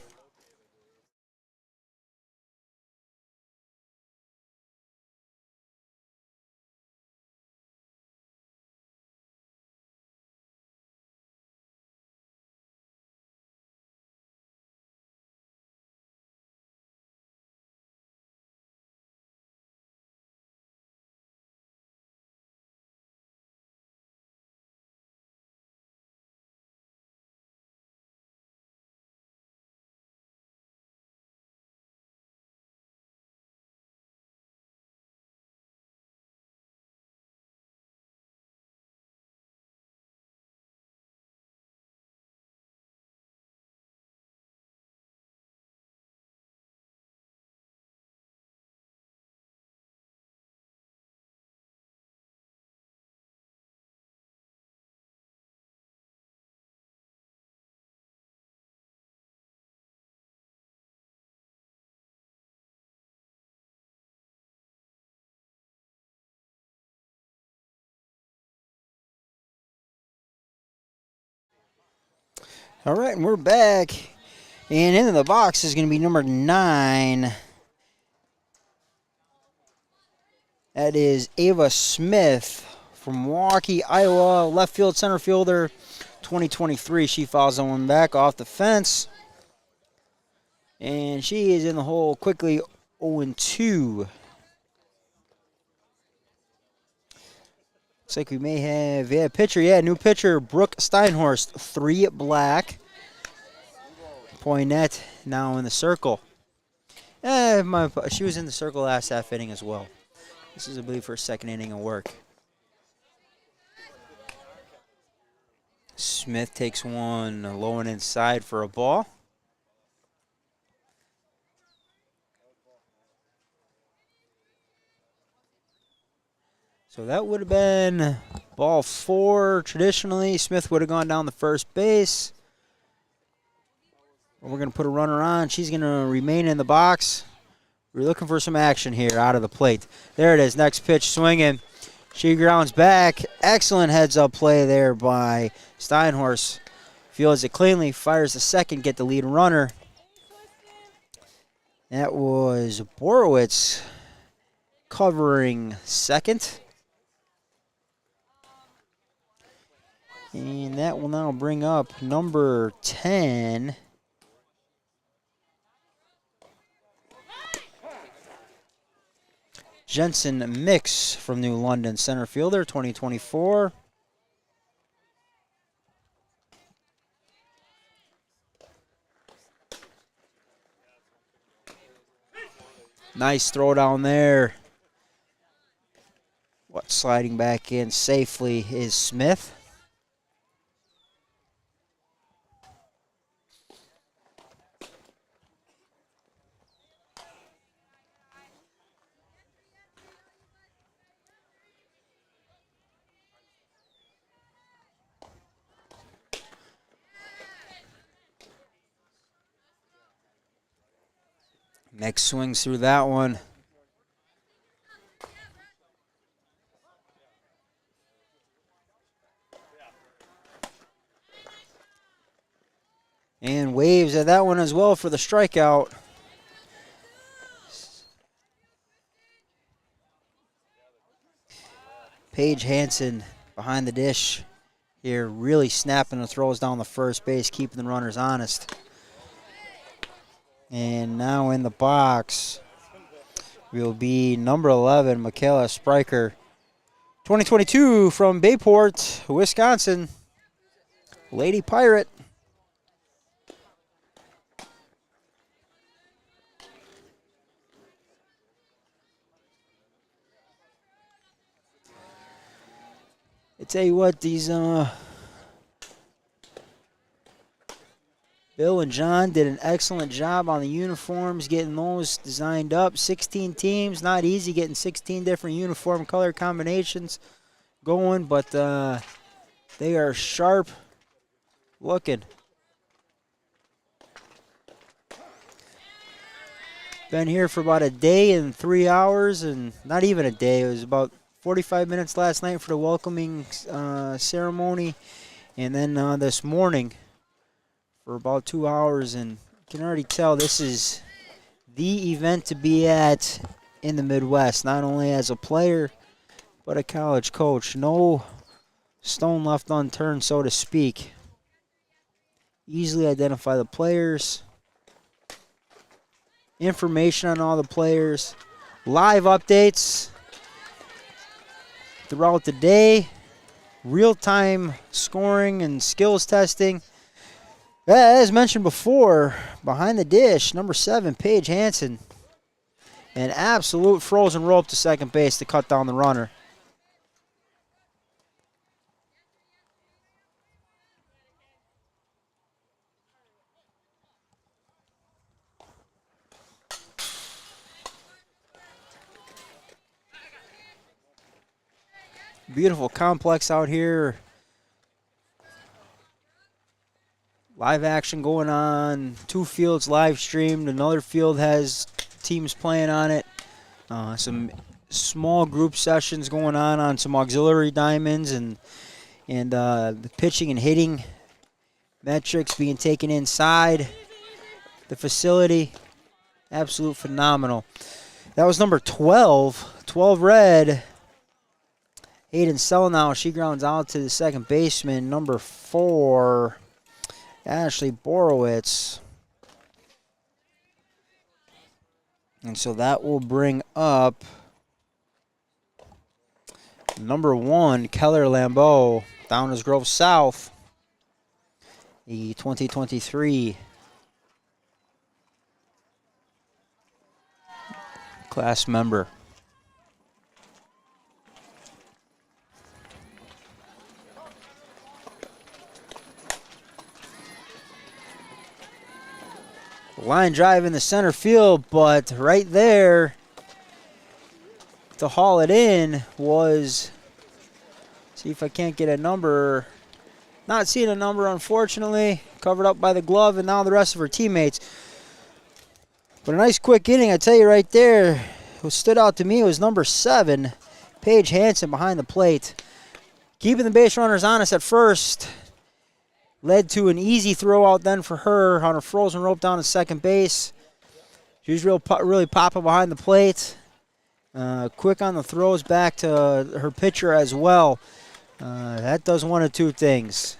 All right, and we're back. And into the box is going to be number 9. That is Ava Smith from Milwaukee, Iowa. Left field, center fielder, 2023. She fouls that one back off the fence. And she is in the hole quickly, 0-2. Looks like we may have, new pitcher, Brooke Steinhorst, 3 black. Poinet now in the circle. She was in the circle last half inning as well. This is, I believe, her second inning of work. Smith takes one low and inside for a ball. So that would have been ball 4. Traditionally, Smith would have gone down the first base. We're going to put a runner on. She's going to remain in the box. We're looking for some action here out of the plate. There it is. Next pitch swinging. She grounds back. Excellent heads-up play there by Steinhorst. Fields it cleanly. Fires the second. Get the lead runner. That was Borowitz covering second. And that will now bring up number 10. Jensen Mix from New London, center fielder, 2024. Nice throw down there. What, sliding back in safely is Smith. Mix swings through that one. And waves at that one as well for the strikeout. Paige Hansen behind the dish here, really snapping the throws down the first base, keeping the runners honest. And now in the box will be number 11, Michaela Spriker. 2022 from Bayport, Wisconsin. Lady Pirate. I tell you what, these Bill and John did an excellent job on the uniforms, getting those designed up. 16 teams, not easy getting 16 different uniform color combinations going, but they are sharp looking. Been here for about a day and 3 hours, and not even a day. It was about 45 minutes last night for the welcoming ceremony, and then this morning for about 2 hours, and you can already tell this is the event to be at in the Midwest, not only as a player, but a college coach. No stone left unturned, so to speak. Easily identify the players, information on all the players, live updates throughout the day, real-time scoring and skills testing. As mentioned before, behind the dish, number 7, Paige Hansen. An absolute frozen rope to second base to cut down the runner. Beautiful complex out here. Live action going on. 2 fields live streamed. Another field has teams playing on it. Some small group sessions going on some auxiliary diamonds, and the pitching and hitting metrics being taken inside the facility. Absolute phenomenal. That was number 12. 12 red. Hayden Selnow, she grounds out to the second baseman. Number 4, Ashley Borowitz. And so that will bring up number 1, Keller Lambeau, Downers Grove South, the 2023 class member. Line drive in the center field, but right there, to haul it in was, see if I can't get a number. Not seeing a number, unfortunately. Covered up by the glove, and now the rest of her teammates. But a nice quick inning, I tell you right there. What stood out to me was number 7, Paige Hansen behind the plate. Keeping the base runners honest at first. Led to an easy throw out then for her on a frozen rope down to second base. She was really popping behind the plate. Quick on the throws back to her pitcher as well. That does one of two things.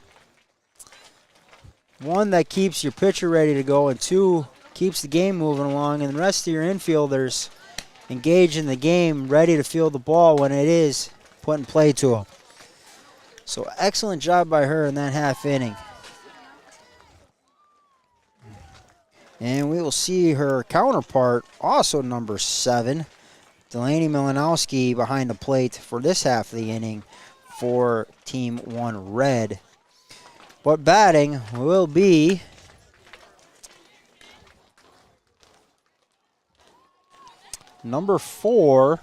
One, that keeps your pitcher ready to go, and two, keeps the game moving along, and the rest of your infielders engaged in the game, ready to field the ball when it is put in play to them. So excellent job by her in that half inning. And we will see her counterpart, also number 7, Delaney Milanowski, behind the plate for this half of the inning for Team 1 Red. But batting will be number 4,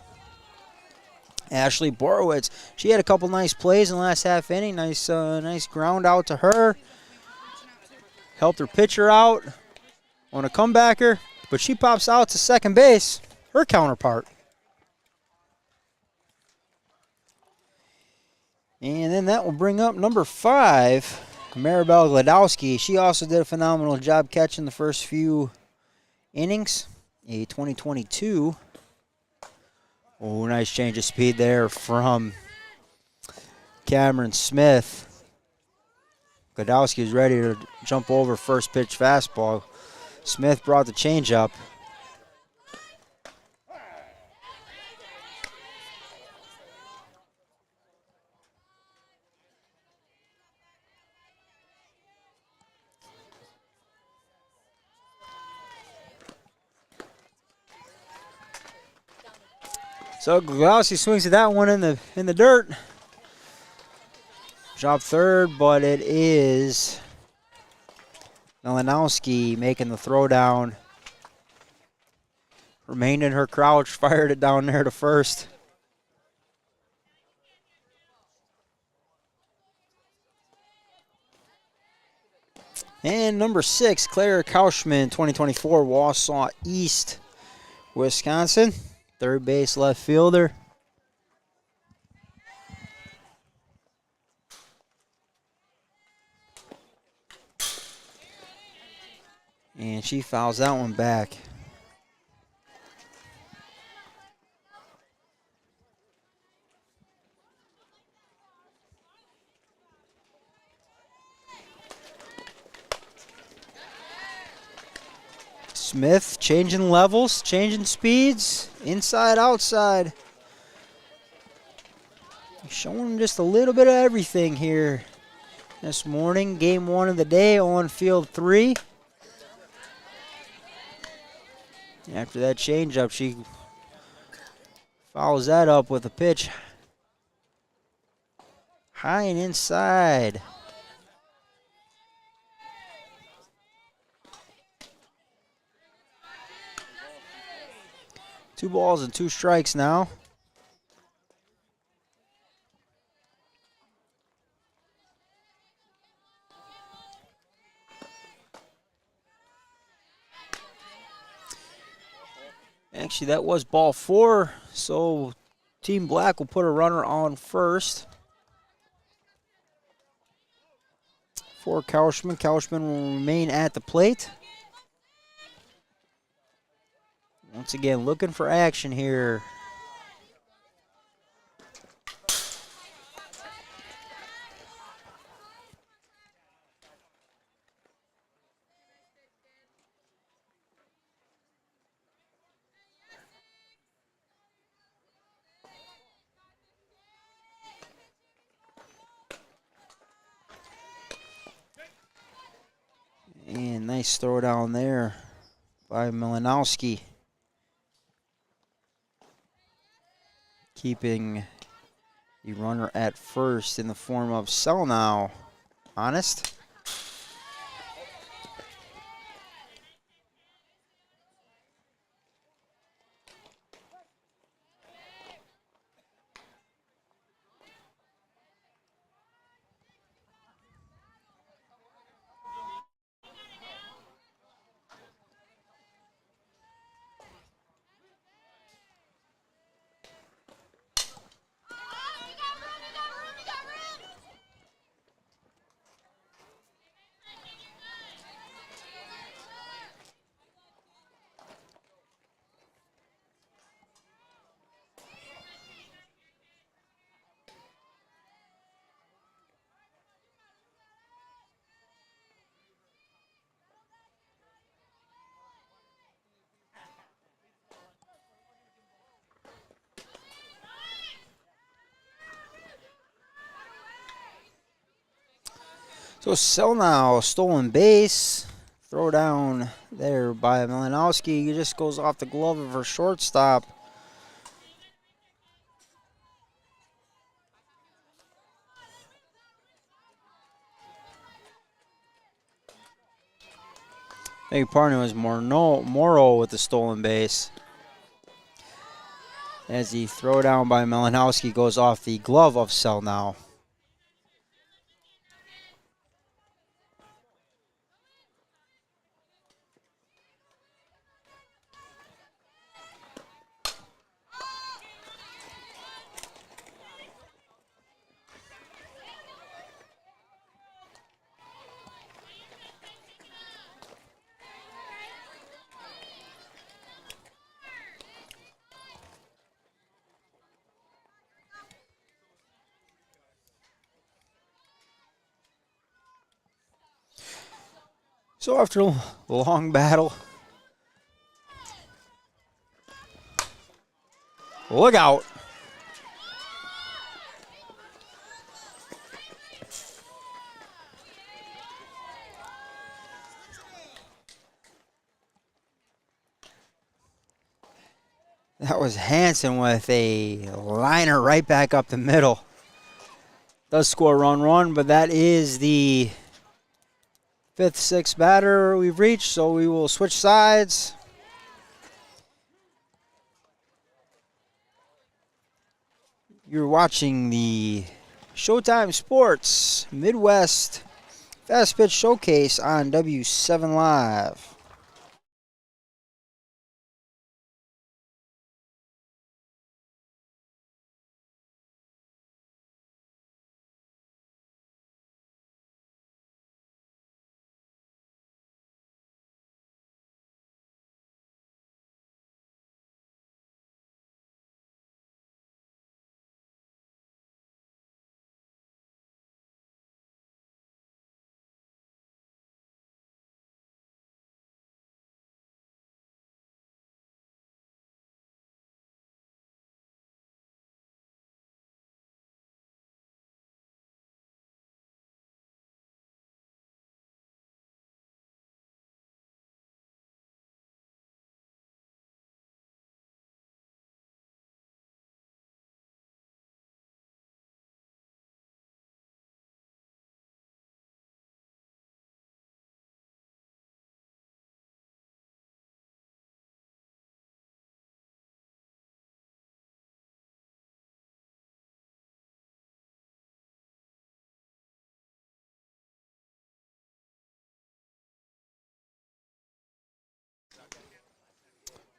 Ashley Borowitz. She had a couple nice plays in the last half inning. Nice ground out to her. Helped her pitcher out on a comebacker, but she pops out to second base, her counterpart. And then that will bring up number 5, Maribel Gladowski. She also did a phenomenal job catching the first few innings. A 2022. Oh, nice change of speed there from Cameron Smith. Gladowski is ready to jump over first pitch fastball. Smith brought the changeup. So Gladowski swings at that one in the dirt. Drop third, but it is Milanowski making the throw down. Remained in her crouch, fired it down there to first. And number 6, Clara Kauschman, 2024, Wausau East, Wisconsin. Third base left fielder. And she fouls that one back. Smith changing levels, changing speeds, inside, outside. Showing just a little bit of everything here this morning. Game 1 of the day on field 3. After that changeup, she follows that up with a pitch high and inside. Two balls and 2 strikes now. Actually, that was ball 4, so Team Black will put a runner on first. For Kauschman. Kauschman will remain at the plate. Once again, looking for action here. And nice throw down there by Milanowski. Keeping the runner at first in the form of Selnow. Honest. So sell now, stolen base. Throw down there by Malinowski. He just goes off the glove of her shortstop. Big partner was Morrow with the stolen base. As the throw down by Malinowski goes off the glove of Selnow. So after a long battle, look out. That was Hanson with a liner right back up the middle. Does score run, but that is the fifth, sixth batter we've reached, so we will switch sides. You're watching the Showtime Sports Midwest Fast Pitch Showcase on W7 Live.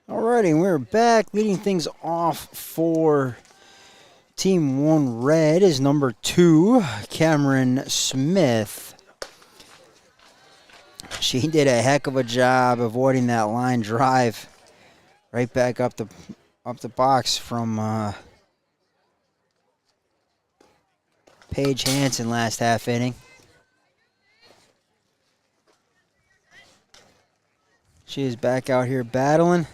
Alrighty, we're back. Leading things off for Team 1 Red is number 2, Cameron Smith. She did a heck of a job avoiding that line drive right back up the box from Paige Hanson last half inning. She is back out here battling.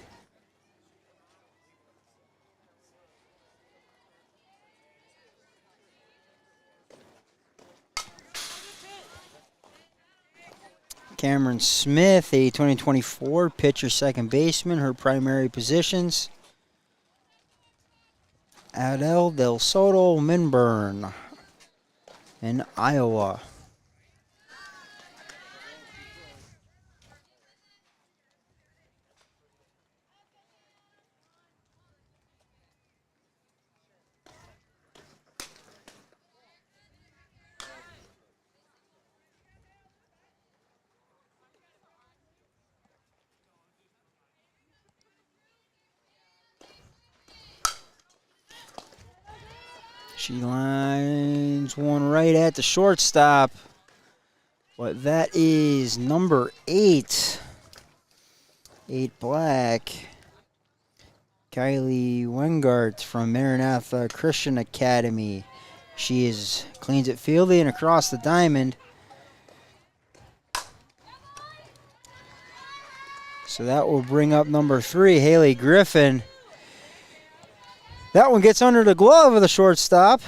Cameron Smith, a 2024 pitcher, second baseman, her primary positions. Adele Del Soto Minburn in Iowa. She lines one right at the shortstop. But that is number 8. 8 black. Kylie Wengart from Maranatha Christian Academy. She cleans it fielding and across the diamond. So that will bring up number 3, Haley Griffin. That one gets under the glove of the shortstop.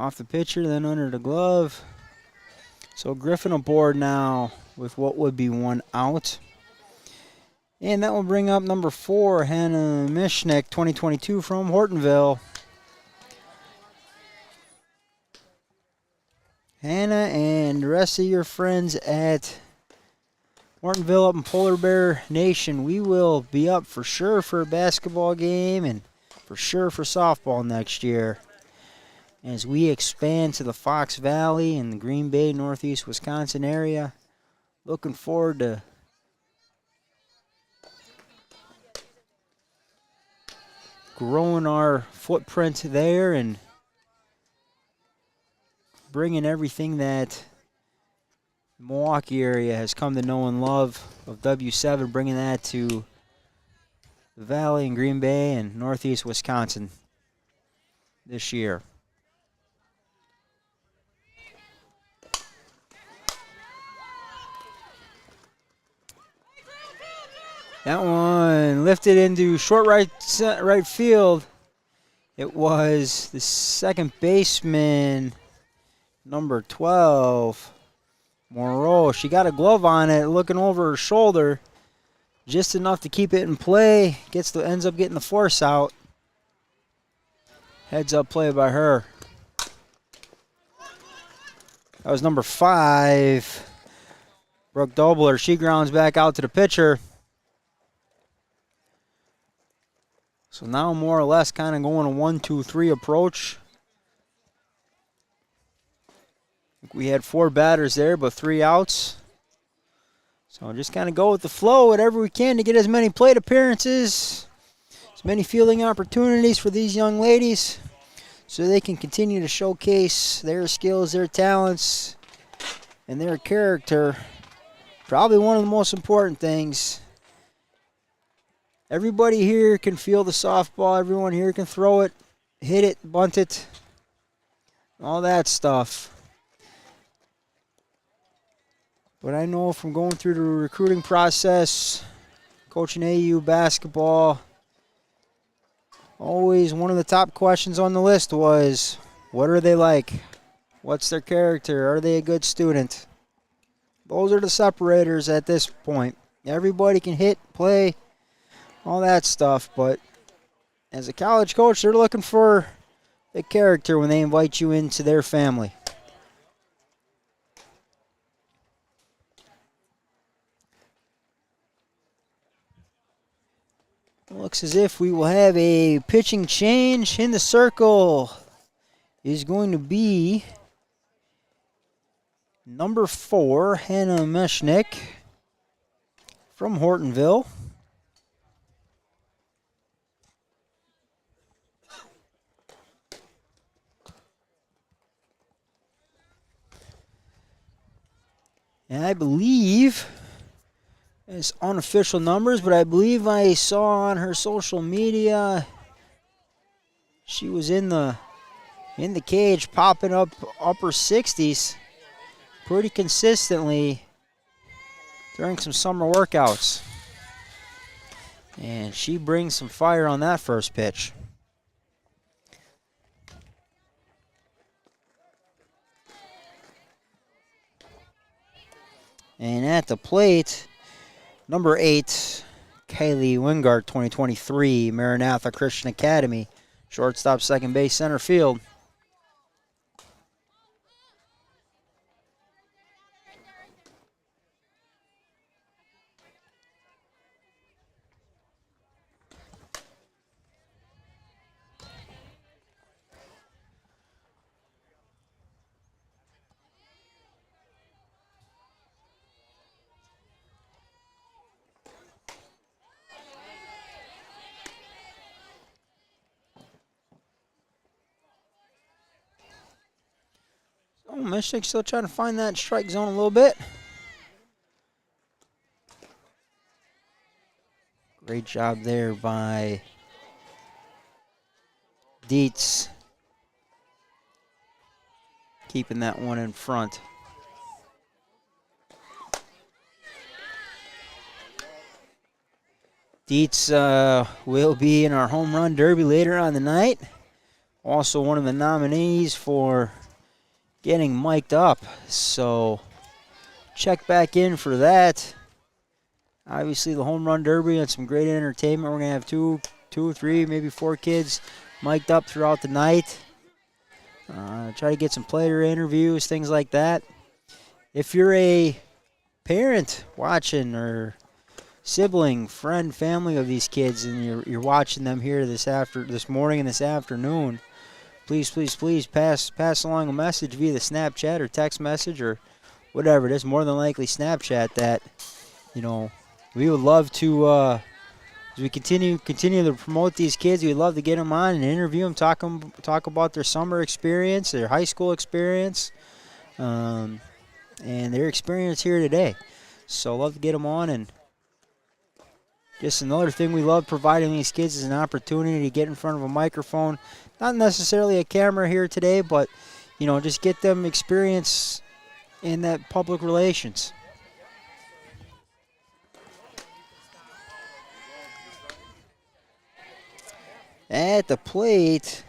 Off the pitcher, then under the glove. So Griffin aboard now with what would be 1 out. And that will bring up number 4, Hannah Mishnick, 2022 from Hortonville. Hannah and the rest of your friends at Hortonville up in Polar Bear Nation, we will be up for sure for a basketball game and for sure for softball next year as we expand to the Fox Valley and the Green Bay, Northeast Wisconsin area. Looking forward to growing our footprint there and bringing everything that the Milwaukee area has come to know and love of W7, bringing that to the Valley and Green Bay and Northeast Wisconsin this year. That one lifted into short right field. It was the second baseman, number 12, Moreau. She got a glove on it, looking over her shoulder, just enough to keep it in play. Ends up getting the force out. Heads up play by her. That was number 5, Brooke Dobler. She grounds back out to the pitcher. So now more or less kind of going a 1-2-3 approach. We had 4 batters there, but 3 outs. So just kind of go with the flow, whatever we can to get as many plate appearances, as many fielding opportunities for these young ladies so they can continue to showcase their skills, their talents, and their character. Probably one of the most important things. Everybody here can field the softball. Everyone here can throw it, hit it, bunt it, all that stuff. But I know from going through the recruiting process, coaching AU basketball, always one of the top questions on the list was, what are they like? What's their character? Are they a good student? Those are the separators at this point. Everybody can hit, play, all that stuff, but as a college coach, they're looking for a character when they invite you into their family. Looks as if we will have a pitching change. In the circle is going to be number 4, Hannah Meshnick from Hortonville. And I believe, it's unofficial numbers, but I believe I saw on her social media she was in the cage popping up upper 60s pretty consistently during some summer workouts. And she brings some fire on that first pitch. And at the plate, number 8, Kaylee Wingard, 2023, Maranatha Christian Academy. Shortstop, second base, center field. Oh, Michigan still trying to find that strike zone a little bit. Great job there by Dietz, keeping that one in front. Dietz will be in our home run derby later on the night. Also one of the nominees for getting mic'd up. So check back in for that. Obviously the home run derby and some great entertainment. We're going to have two, three, maybe 4 kids mic'd up throughout the night. Try to get some player interviews, things like that. If you're a parent watching or sibling, friend, family of these kids, and you're watching them here this morning and this afternoon, please pass along a message via the Snapchat or text message or whatever it is. More than likely Snapchat that. We would love to as we continue to promote these kids. We'd love to get them on and interview them, talk about their summer experience, their high school experience, and their experience here today. So love to get them on. And just another thing we love providing these kids is an opportunity to get in front of a microphone. Not necessarily a camera here today, but, just get them experience in that public relations. At the plate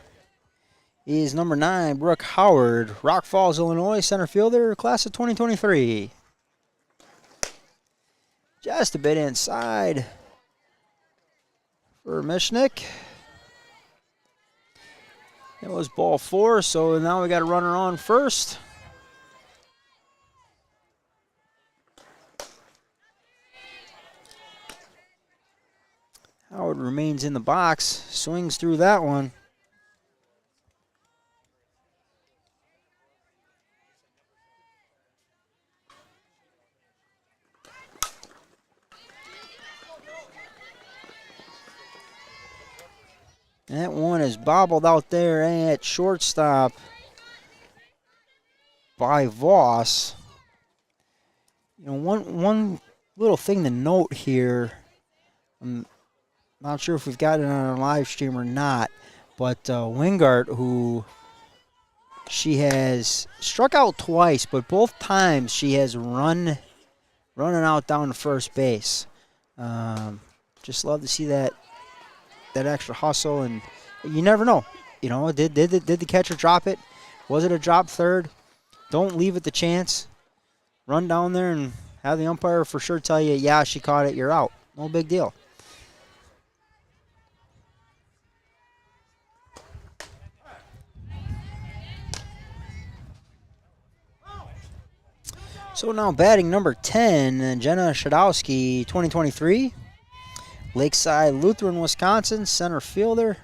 is number 9, Brooke Howard, Rock Falls, Illinois, center fielder, class of 2023. Just a bit inside for Mishnik. It was ball 4, so now we got a runner on first. Howard remains in the box, swings through that one. That one is bobbled out there at shortstop by Voss. One little thing to note here. I'm not sure if we've got it on our live stream or not, but Wingart, who she has struck out twice, but both times she has running out down to first base. Just love to see that extra hustle, and you never know. Did the catcher drop it? Was it a drop third? Don't leave it to chance. Run down there and have the umpire for sure tell you, yeah, she caught it, you're out. No big deal. So now batting number 10, Jenna Shadowski, 2023. Lakeside Lutheran, Wisconsin, center fielder.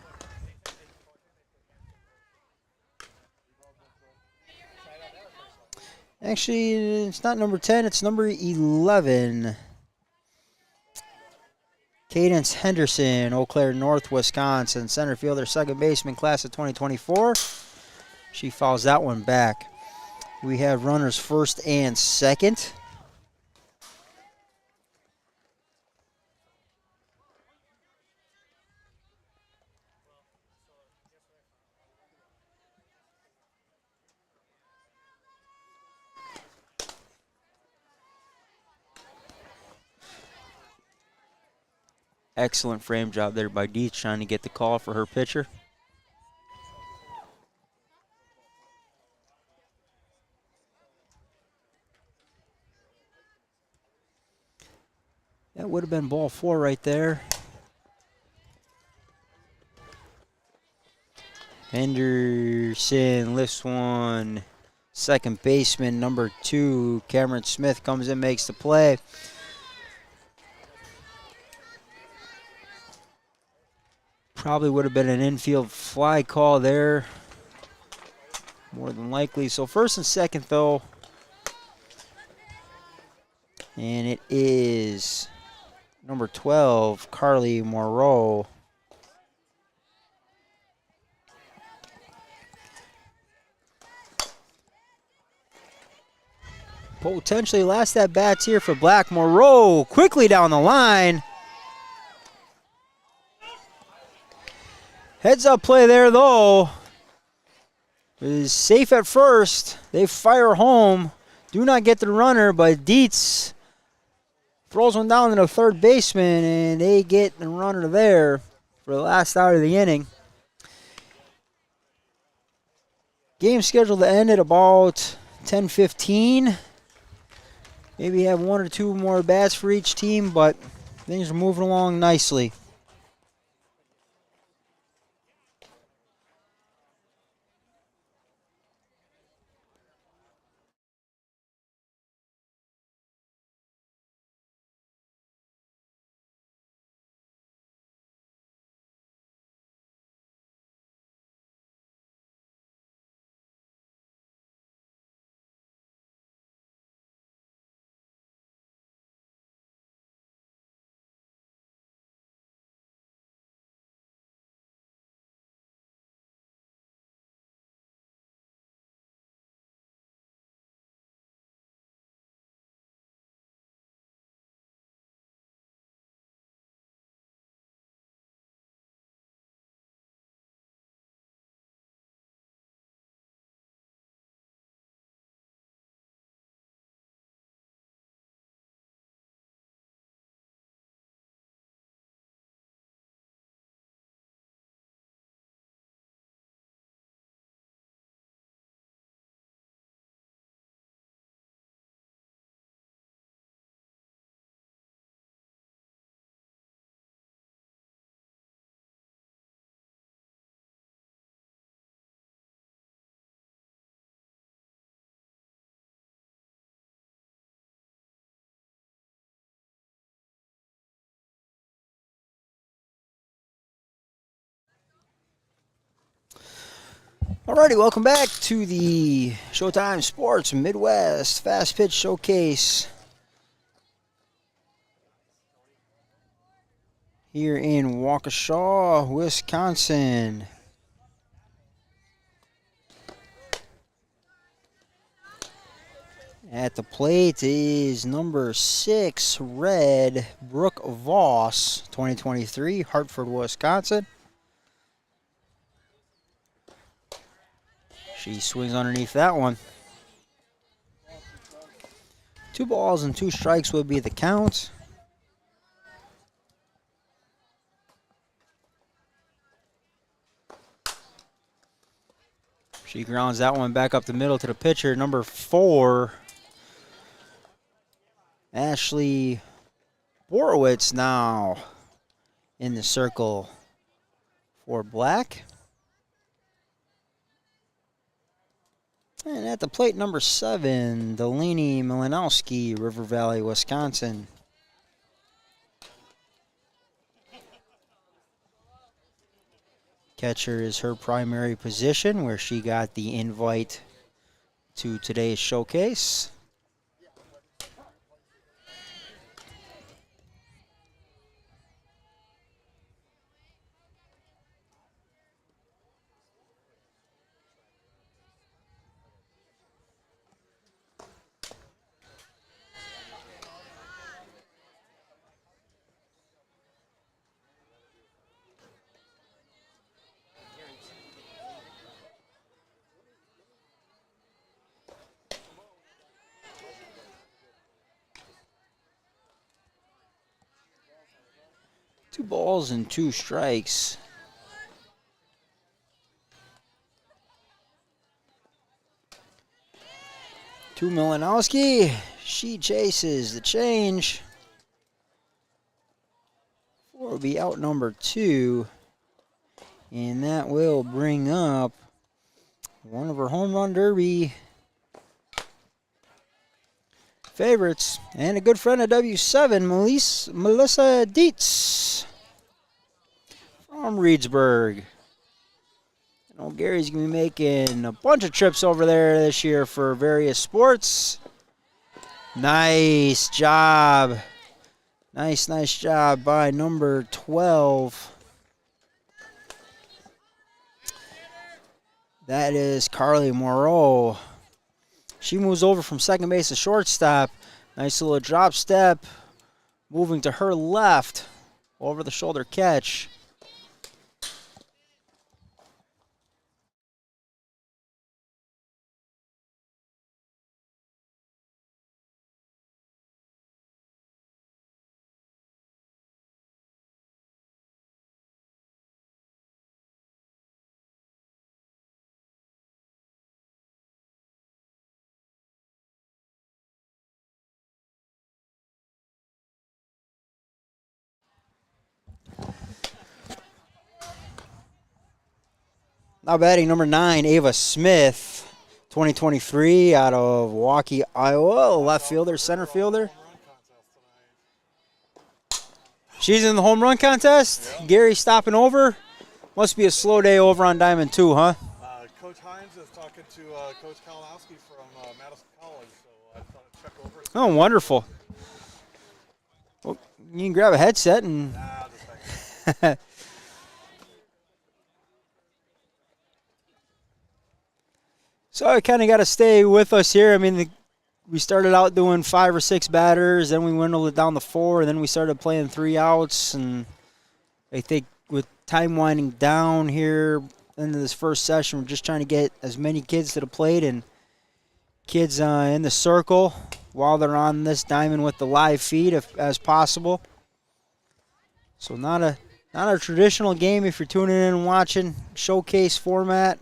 Actually, it's not number 10, it's number 11. Cadence Henderson, Eau Claire North, Wisconsin, center fielder, second baseman, class of 2024. She fouls that one back. We have runners first and second. Excellent frame job there by Dietz, trying to get the call for her pitcher. That would have been ball 4 right there. Henderson lifts one. Second baseman, number 2, Cameron Smith comes in, makes the play. Probably would have been an infield fly call there, more than likely. So first and second, though. And it is number 12, Carly Moreau. Potentially last at bats here for Black. Moreau quickly down the line. Heads up play there, though. Is safe at first. They fire home. Do not get the runner, but Dietz throws one down to the third baseman, and they get the runner there for the last out of the inning. Game scheduled to end at about 10:15. Maybe have one or two more bats for each team, but things are moving along nicely. Alrighty, welcome back to the Showtime Sports Midwest Fast Pitch Showcase here in Waukesha, Wisconsin. At the plate is number 6, red, Brooke Voss, 2023, Hartford, Wisconsin. She swings underneath that one. 2 balls and 2 strikes would be the count. She grounds that one back up the middle to the pitcher, number 4, Ashley Borowitz now in the circle for black. And at the plate, number 7, Delaney Malinowski, River Valley, Wisconsin. Catcher is her primary position, where she got the invite to today's showcase. Two balls and 2 strikes. To Malinowski. She chases the change. 4 will be out number 2. And that will bring up one of her home run derby favorites and a good friend of W7, Melissa Dietz from Reedsburg. I know Gary's going to be making a bunch of trips over there this year for various sports. Nice job. Nice job by number 12. That is Carly Moreau. She moves over from second base to shortstop. Nice little drop step. Moving to her left. Over the shoulder catch. Now batting number 9, Ava Smith, 2023, out of Waukee, Iowa. Left fielder, center fielder. She's in the home run contest. Yeah. Gary stopping over. Must be a slow day over on Diamond 2, huh? Coach Hines is talking to Coach Kalinowski from Madison College, so I thought I'd check over. Oh, wonderful. Well, you can grab a headset and... So I kind of got to stay with us here. I mean, we started out doing 5 or 6 batters, then we dwindled it down to 4, and then we started playing 3 outs. And I think with time winding down here into this first session, we're just trying to get as many kids to the plate and kids in the circle while they're on this diamond with the live feed as possible. So not a traditional game if you're tuning in and watching, showcase format.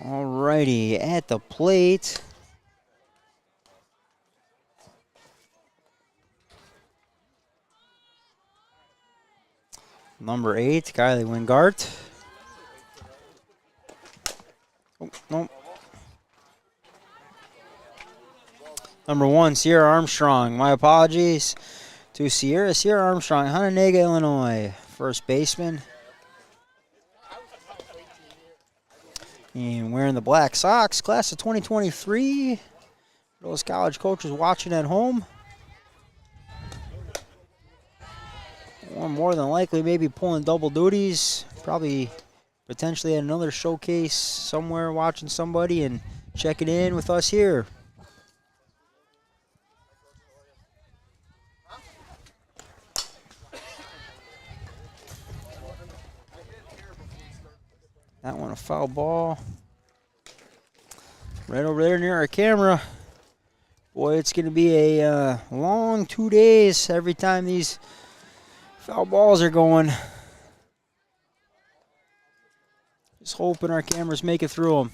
Alrighty, at the plate. Number 8, Kylie Wingart. Oh, nope. Number 1, Sierra Armstrong. My apologies to Sierra Armstrong, Hononegah, Illinois. First baseman. And wearing the black socks, class of 2023. Those college coaches watching at home. Or more than likely, maybe pulling double duties. Probably potentially at another showcase somewhere watching somebody and checking in with us here. That one a foul ball. Right over there near our camera. Boy, it's going to be a long 2 days every time these foul balls are going. Just hoping our cameras make it through them.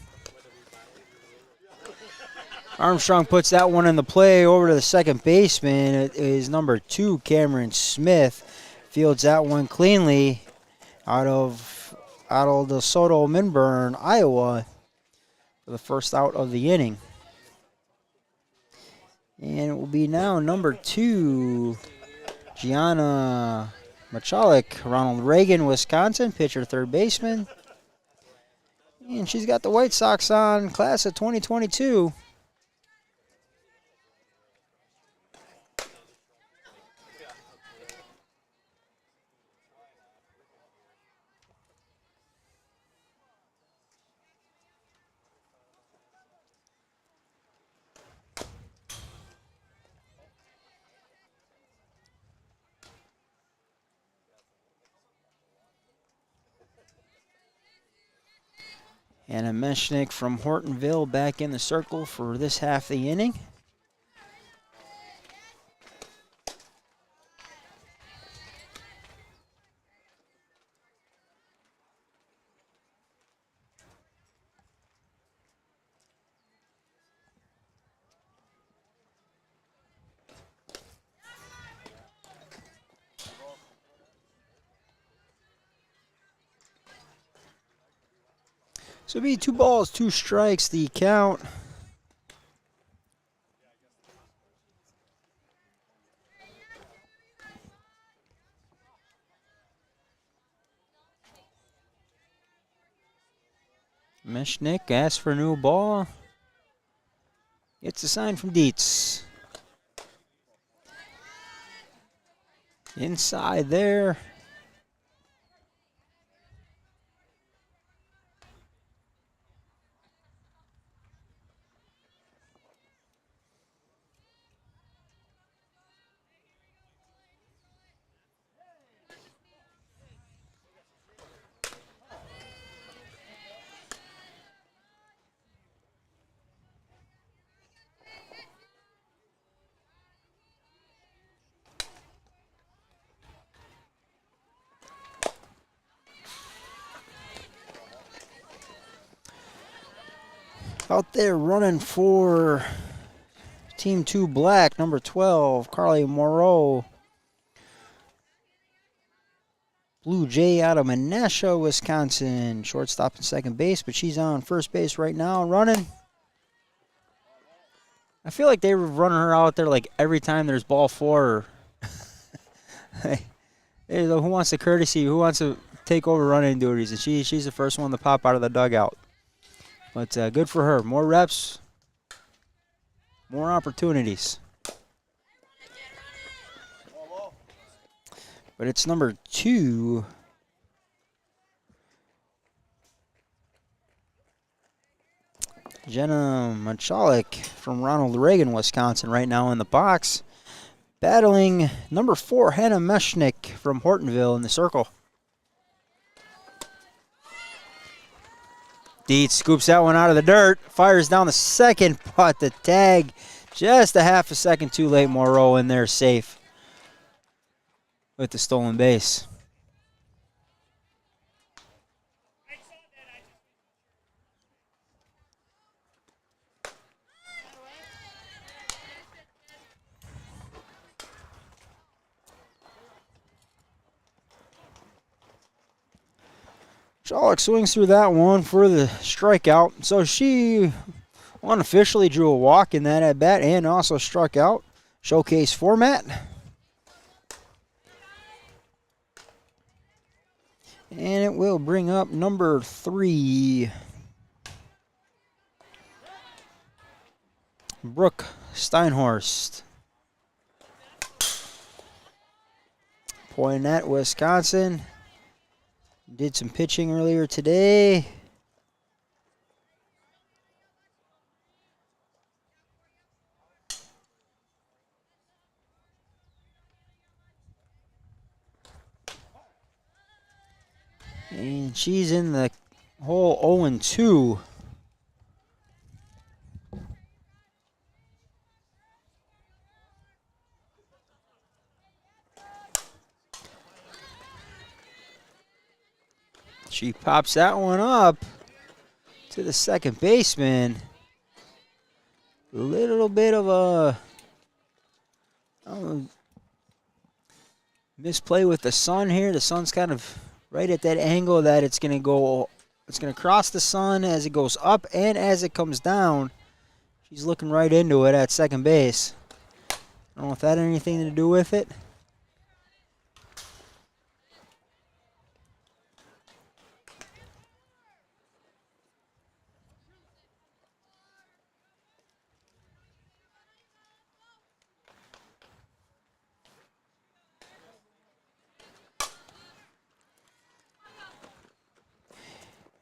Armstrong puts that one in the play over to the second baseman. It is number 2, Cameron Smith. Fields that one cleanly out of the Soto Minburn, Iowa, for the first out of the inning. And it will be now number 2, Gianna Machalik, Ronald Reagan, Wisconsin, pitcher, third baseman. And she's got the White Sox on, class of 2022. Anna Meshnick from Hortonville back in the circle for this half of the inning. So it'll be 2 balls, 2 strikes, the count. Meshnick asks for a new ball. Gets a sign from Dietz. Inside there. Out there running for Team 2 Black, number 12, Carly Moreau. Blue Jay out of Menasha, Wisconsin. Shortstop and second base, but she's on first base right now running. I feel like they were running her out there like every time there's ball 4. Hey, who wants the courtesy? Who wants to take over running duties? And she's the first one to pop out of the dugout. But good for her. More reps, more opportunities. But it's number 2. Jenna Machalik from Ronald Reagan, Wisconsin, right now in the box. Battling number 4, Hannah Meshnick from Hortonville in the circle. Dietz scoops that one out of the dirt, fires down the second, but the tag just a half a second too late. Moreau in there safe with the stolen base. Shollick swings through that one for the strikeout. So she unofficially drew a walk in that at bat and also struck out. Showcase format. And it will bring up number 3, Brooke Steinhorst. Poinette, Wisconsin. Did some pitching earlier today. And she's in the hole 0-2. She pops that one up to the second baseman. A little bit of a misplay with the sun here. The sun's kind of right at that angle that it's going to go. It's going to cross the sun as it goes up and as it comes down. She's looking right into it at second base. I don't know if that had anything to do with it.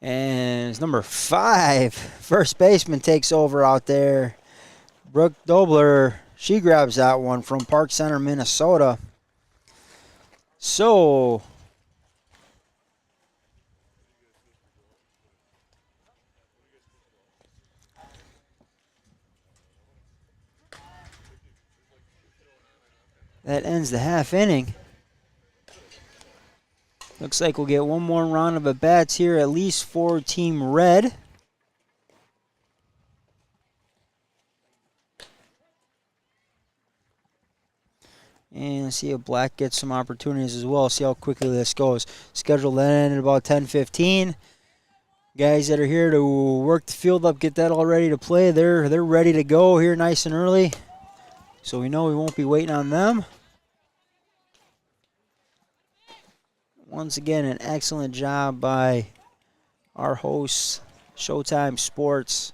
And it's number 5, first baseman takes over out there. Brooke Dobler, she grabs that one from Park Center, Minnesota. So that ends the half inning. Looks like we'll get one more round of at-bats here, at least for Team Red. And see if Black gets some opportunities as well. See how quickly this goes. Scheduled to end at about 10:15. Guys that are here to work the field up, get that all ready to play. They're ready to go here nice and early. So we know we won't be waiting on them. Once again, an excellent job by our hosts, Showtime Sports,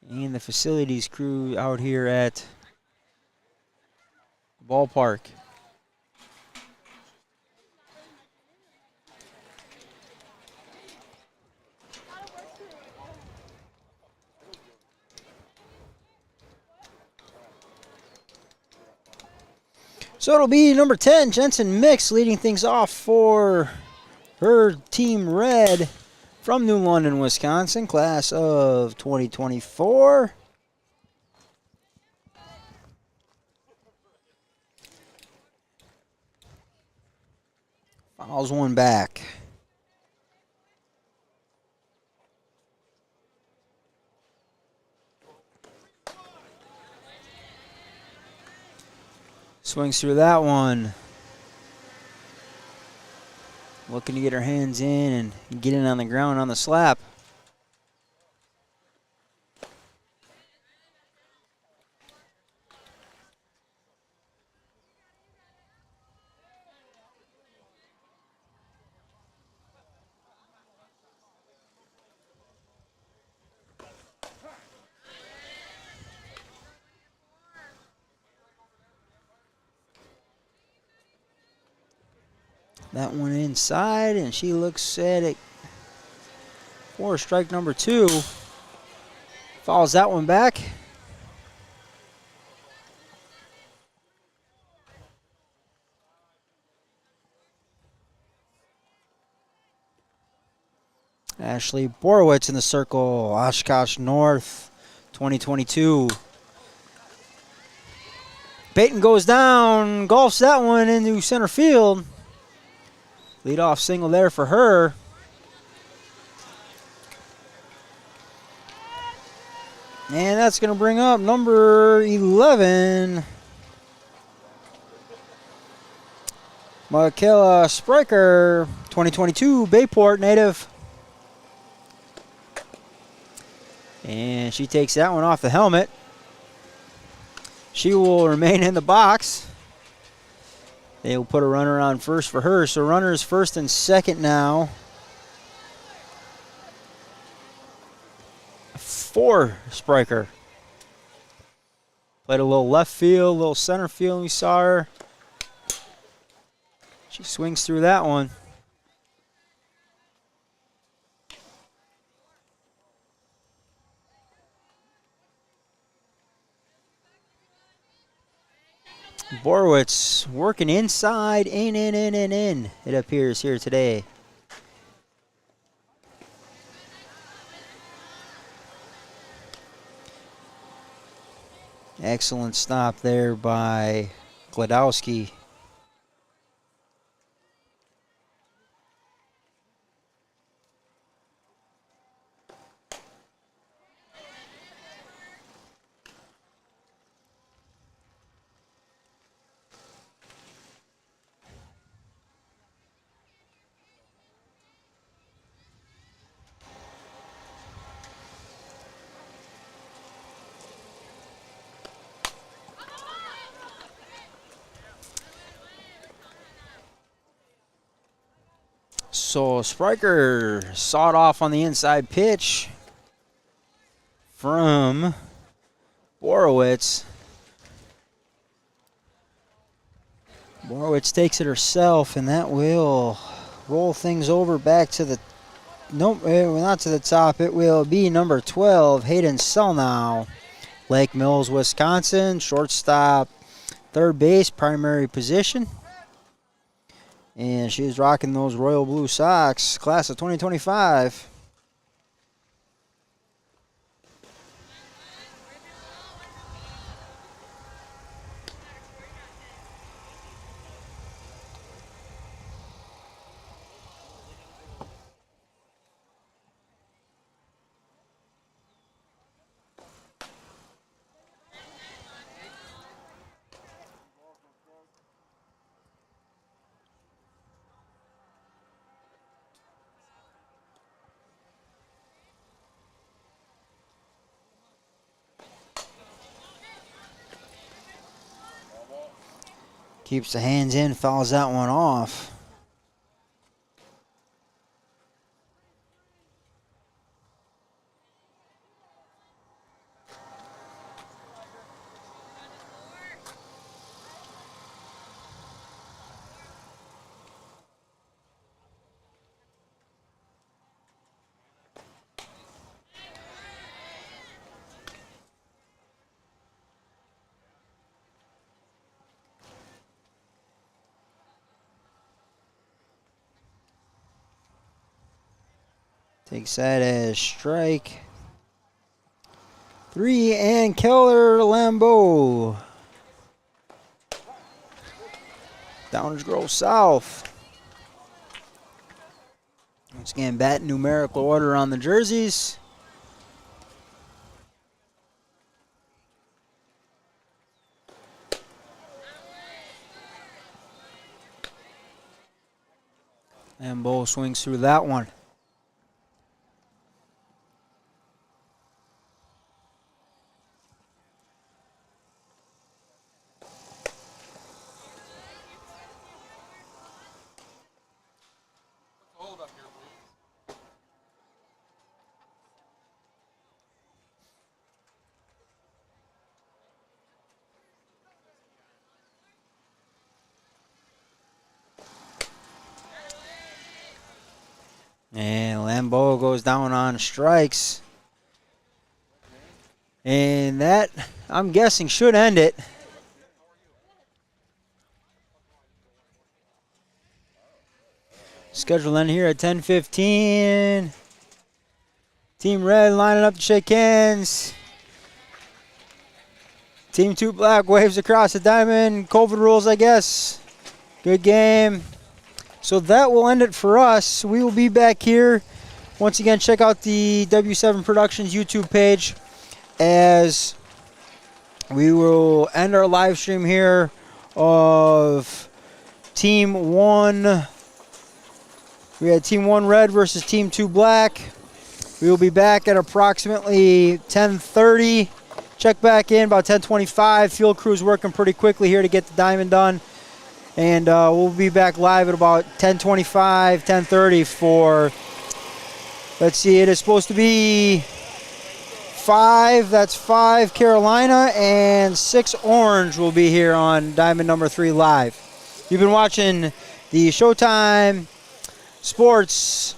and the facilities crew out here at the ballpark. So it'll be number 10, Jensen Mix, leading things off for her Team Red from New London, Wisconsin, class of 2024. Fouls one back. Swings through that one. Looking to get her hands in and get in on the ground on the slap. That one inside, and she looks at it for strike number 2. Fouls that one back. Ashley Borowitz in the circle, Oshkosh North, 2022. Peyton goes down, golfs that one into center field. Leadoff single there for her. And that's going to bring up number 11, Michaela Spriker, 2022 Bayport native. And she takes that one off the helmet. She will remain in the box. They will put a runner on first for her. So runners first and second now for Spriker. Played a little left field, a little center field. We saw her. She swings through that one. Borowitz working inside, in, it appears here today. Excellent stop there by Gladowski. So Spriker sawed off on the inside pitch from Borowitz. Borowitz takes it herself, and that will roll things over back to the, nope, not to the top. It will be number 12, Hayden Selnow, Lake Mills, Wisconsin, shortstop, third base, primary position. And she's rocking those royal blue socks, class of 2025. Keeps the hands in, fouls that one off. Takes that as strike 3, and Keller Lambeau. Downers Grove South. Once again, bat numerical order on the jerseys. Lambeau swings through that one. And Lambeau goes down on strikes. And that, I'm guessing, should end it. Scheduled end here at 10:15. Team Red lining up to shake hands. Team 2 Black waves across the diamond. COVID rules, I guess. Good game. So that will end it for us. We will be back here. Once again, check out the W7 Productions YouTube page as we will end our live stream here of Team 1. We had Team 1 Red versus Team 2 Black. We will be back at approximately 10:30. Check back in about 10:25. Field crew's working pretty quickly here to get the diamond done. And we'll be back live at about 10:25, 10:30 for, let's see, it is supposed to be 5, that's 5 Carolina, and 6 Orange will be here on Diamond number 3 live. You've been watching the Showtime Sports